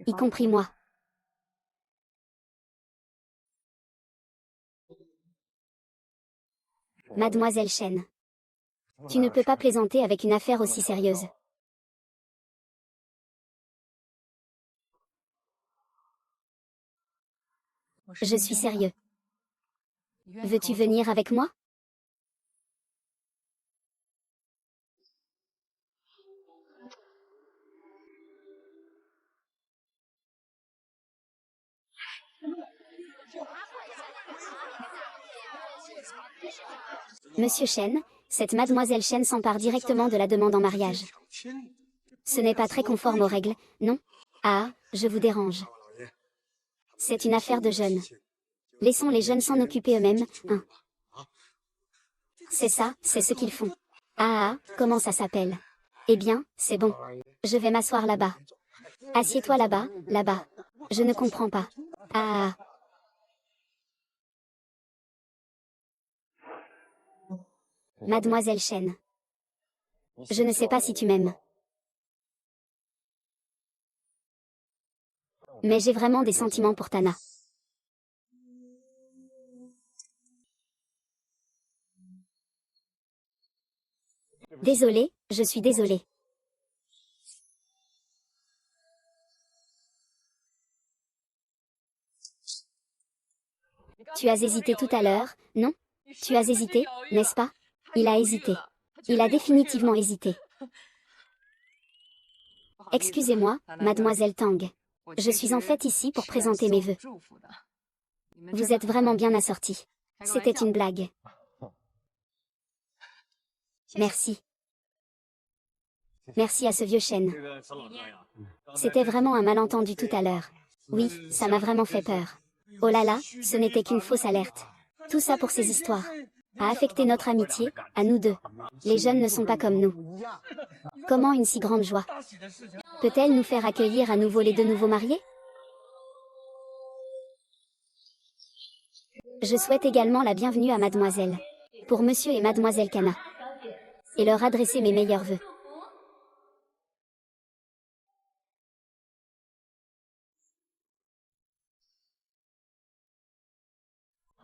Y compris moi. Mademoiselle Chen. Tu ne peux pas plaisanter avec une affaire aussi sérieuse. Je suis sérieux. Veux-tu venir avec moi? Monsieur Chen, cette mademoiselle Chen s'empare directement de la demande en mariage. Ce n'est pas très conforme aux règles, non? Ah, je vous dérange. C'est une affaire de jeunes. Laissons les jeunes s'en occuper eux-mêmes, hein. C'est ça, c'est ce qu'ils font. Ah, comment ça s'appelle? Eh bien, c'est bon. Je vais m'asseoir là-bas. Assieds-toi là-bas, là-bas. Je ne comprends pas. Ah. Mademoiselle Chen. Je ne sais pas si tu m'aimes. Mais j'ai vraiment des sentiments pour Tana. Désolée, je suis désolée. Tu as hésité tout à l'heure, non? Tu as hésité, n'est-ce pas? Il a hésité. Il a définitivement hésité. Excusez-moi, mademoiselle Tang. Je suis en fait ici pour présenter mes vœux. Vous êtes vraiment bien assortie. C'était une blague. Merci. Merci à ce vieux chêne. C'était vraiment un malentendu tout à l'heure. Oui, ça m'a vraiment fait peur. Oh là là, ce n'était qu'une fausse alerte. Tout ça pour ces histoires. A affecté notre amitié, à nous deux. Les jeunes ne sont pas comme nous. Comment une si grande joie? Peut-elle nous faire accueillir à nouveau les deux nouveaux mariés? Je souhaite également la bienvenue à mademoiselle. Pour monsieur et mademoiselle Kana. Et leur adresser mes meilleurs vœux.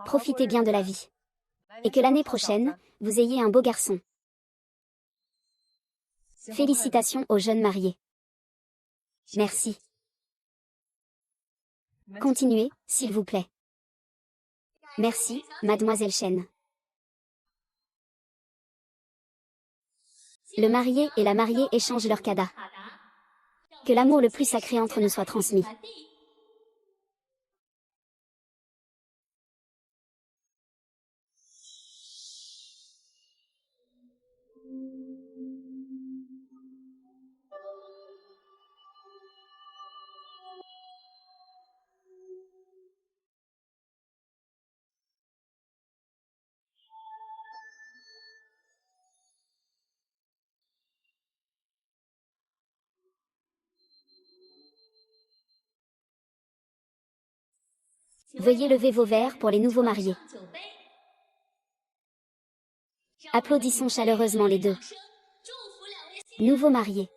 Profitez bien de la vie. Et que l'année prochaine, vous ayez un beau garçon. Félicitations aux jeunes mariés. Merci. Continuez, s'il vous plaît. Merci, mademoiselle Chen. Le marié et la mariée échangent leurs cadeaux. Que l'amour le plus sacré entre nous soit transmis. Veuillez lever vos verres pour les nouveaux mariés. Applaudissons chaleureusement les deux nouveaux mariés.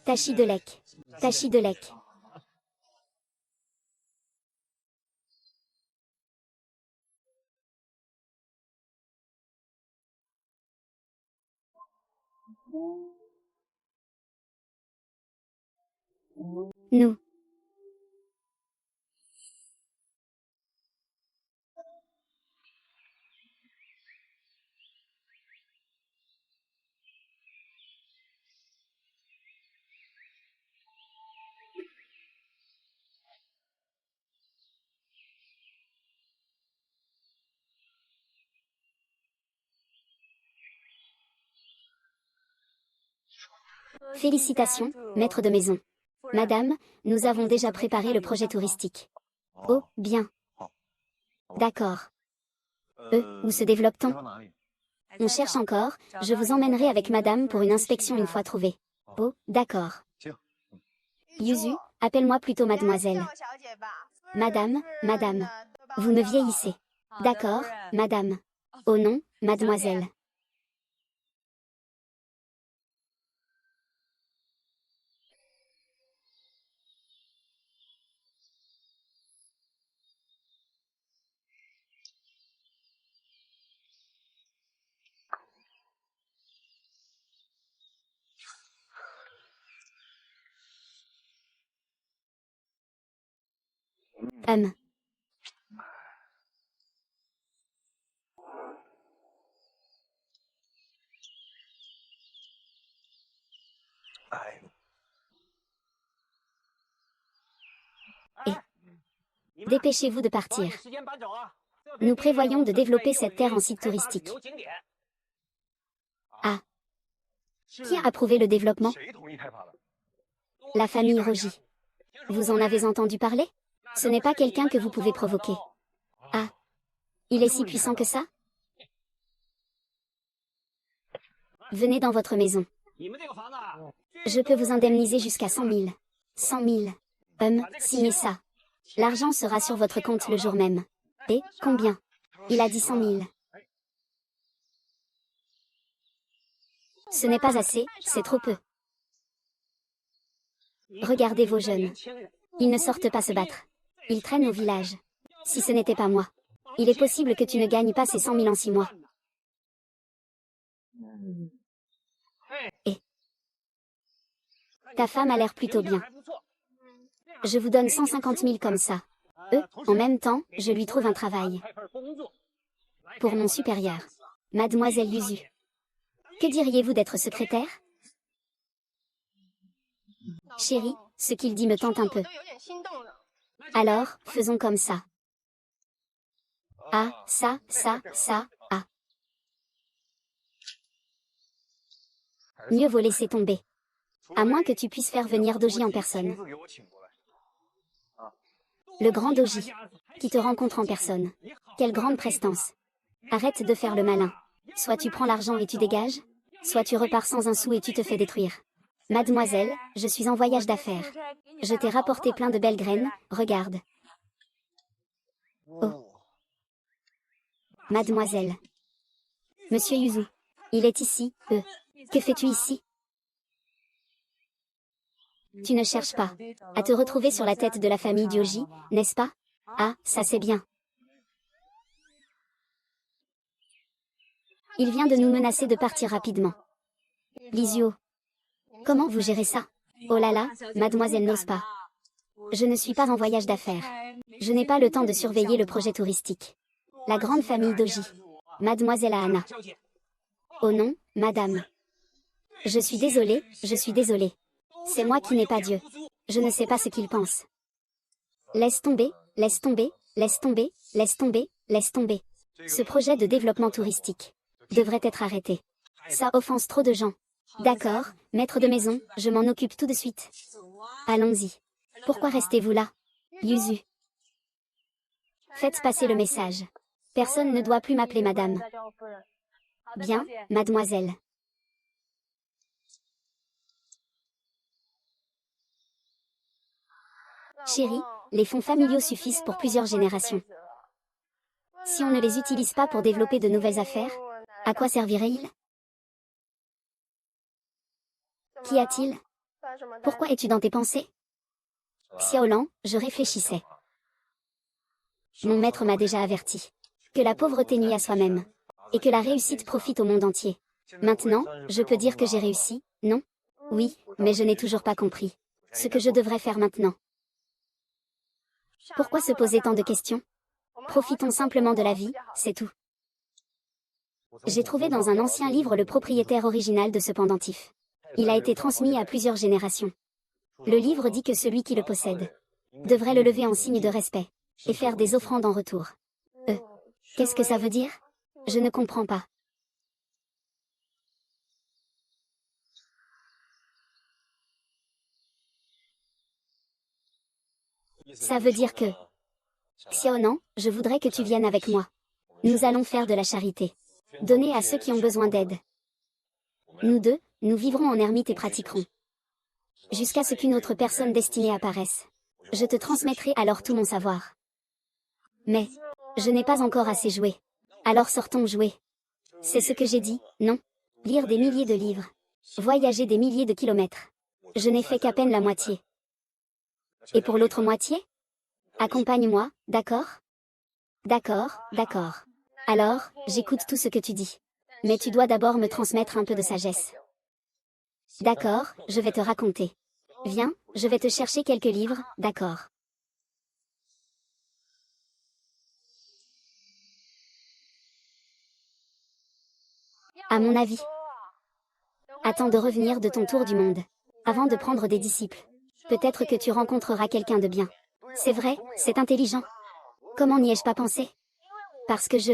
Tachi de lek. Tachi de lek. Nous. Félicitations, maître de maison. Madame, nous avons déjà préparé le projet touristique. Oh, bien. D'accord. Où se développe-t-on? On cherche encore, je vous emmènerai avec madame pour une inspection une fois trouvée. Oh, d'accord. Yuzu, appelle-moi plutôt mademoiselle. Madame, madame. Vous me vieillissez. D'accord, madame. Oh non, mademoiselle. Hum. Dépêchez-vous de partir. Nous prévoyons de développer cette terre en site touristique. Ah. Qui a approuvé le développement? La famille Rogi. Vous en avez entendu parler? Ce n'est pas quelqu'un que vous pouvez provoquer. Ah. Il est si puissant que ça? Venez dans votre maison. Je peux vous indemniser jusqu'à 100 000. 100 000. Signez ça. L'argent sera sur votre compte le jour même. Et, combien? Il a dit 100 000. Ce n'est pas assez, c'est trop peu. Regardez vos jeunes. Ils ne sortent pas se battre. Ils traînent au village. Si ce n'était pas moi. Il est possible que tu ne gagnes pas ces 100 000 en 6 mois. Et ta femme a l'air plutôt bien. Je vous donne 150 000 comme ça. En même temps, je lui trouve un travail. Pour mon supérieur. Mademoiselle Yuzu. Que diriez-vous d'être secrétaire? Chérie, ce qu'il dit me tente un peu. Alors, faisons comme ça. Ah, ça, ah. Mieux vaut laisser tomber. À moins que tu puisses faire venir Doji en personne. Le grand Doji. Qui te rencontre en personne. Quelle grande prestance. Arrête de faire le malin. Soit tu prends l'argent et tu dégages, soit tu repars sans un sou et tu te fais détruire. Mademoiselle, je suis en voyage d'affaires. Je t'ai rapporté plein de belles graines, regarde. Oh. Mademoiselle. Monsieur Yuzu. Il est ici, Que fais-tu ici? Tu ne cherches pas à te retrouver sur la tête de la famille Dyoji, n'est-ce pas? Ah, ça c'est bien. Il vient de nous menacer de partir rapidement. Lizio. Comment vous gérez ça? Oh là là, mademoiselle n'ose pas. Je ne suis pas en voyage d'affaires. Je n'ai pas le temps de surveiller le projet touristique. La grande famille Doji. Mademoiselle Anna. Oh non, madame. Je suis désolée, je suis désolée. C'est moi qui n'ai pas Dieu. Je ne sais pas ce qu'il pense. Laisse tomber, laisse tomber, laisse tomber, laisse tomber, laisse tomber. Ce projet de développement touristique devrait être arrêté. Ça offense trop de gens. D'accord, maître de maison, je m'en occupe tout de suite. Allons-y. Pourquoi restez-vous là? Yuzu. Faites passer le message. Personne ne doit plus m'appeler madame. Bien, mademoiselle. Chérie, les fonds familiaux suffisent pour plusieurs générations. Si on ne les utilise pas pour développer de nouvelles affaires, à quoi serviraient-ils? Qu'y a-t-il? Pourquoi es-tu dans tes pensées? Xiaolan, je réfléchissais. Mon maître m'a déjà averti. Que la pauvreté nuit à soi-même. Et que la réussite profite au monde entier. Maintenant, je peux dire que j'ai réussi, non? Oui, mais je n'ai toujours pas compris. Ce que je devrais faire maintenant. Pourquoi se poser tant de questions? Profitons simplement de la vie, c'est tout. J'ai trouvé dans un ancien livre le propriétaire original de ce pendentif. Il a été transmis à plusieurs générations. Le livre dit que celui qui le possède devrait le lever en signe de respect et faire des offrandes en retour. Qu'est-ce que ça veut dire? Je ne comprends pas. Ça veut dire que... Xiaonan, je voudrais que tu viennes avec moi. Nous allons faire de la charité. Donner à ceux qui ont besoin d'aide. Nous deux, nous vivrons en ermite et pratiquerons. Jusqu'à ce qu'une autre personne destinée apparaisse. Je te transmettrai alors tout mon savoir. Mais, je n'ai pas encore assez joué. Alors sortons jouer. C'est ce que j'ai dit, non? Lire des milliers de livres. Voyager des milliers de kilomètres. Je n'ai fait qu'à peine la moitié. Et pour l'autre moitié? Accompagne-moi, d'accord? D'accord, d'accord. Alors, j'écoute tout ce que tu dis. Mais tu dois d'abord me transmettre un peu de sagesse. D'accord, je vais te raconter. Viens, je vais te chercher quelques livres, d'accord. À mon avis. Attends de revenir de ton tour du monde. Avant de prendre des disciples. Peut-être que tu rencontreras quelqu'un de bien. C'est vrai, c'est intelligent. Comment n'y ai-je pas pensé? Parce que je...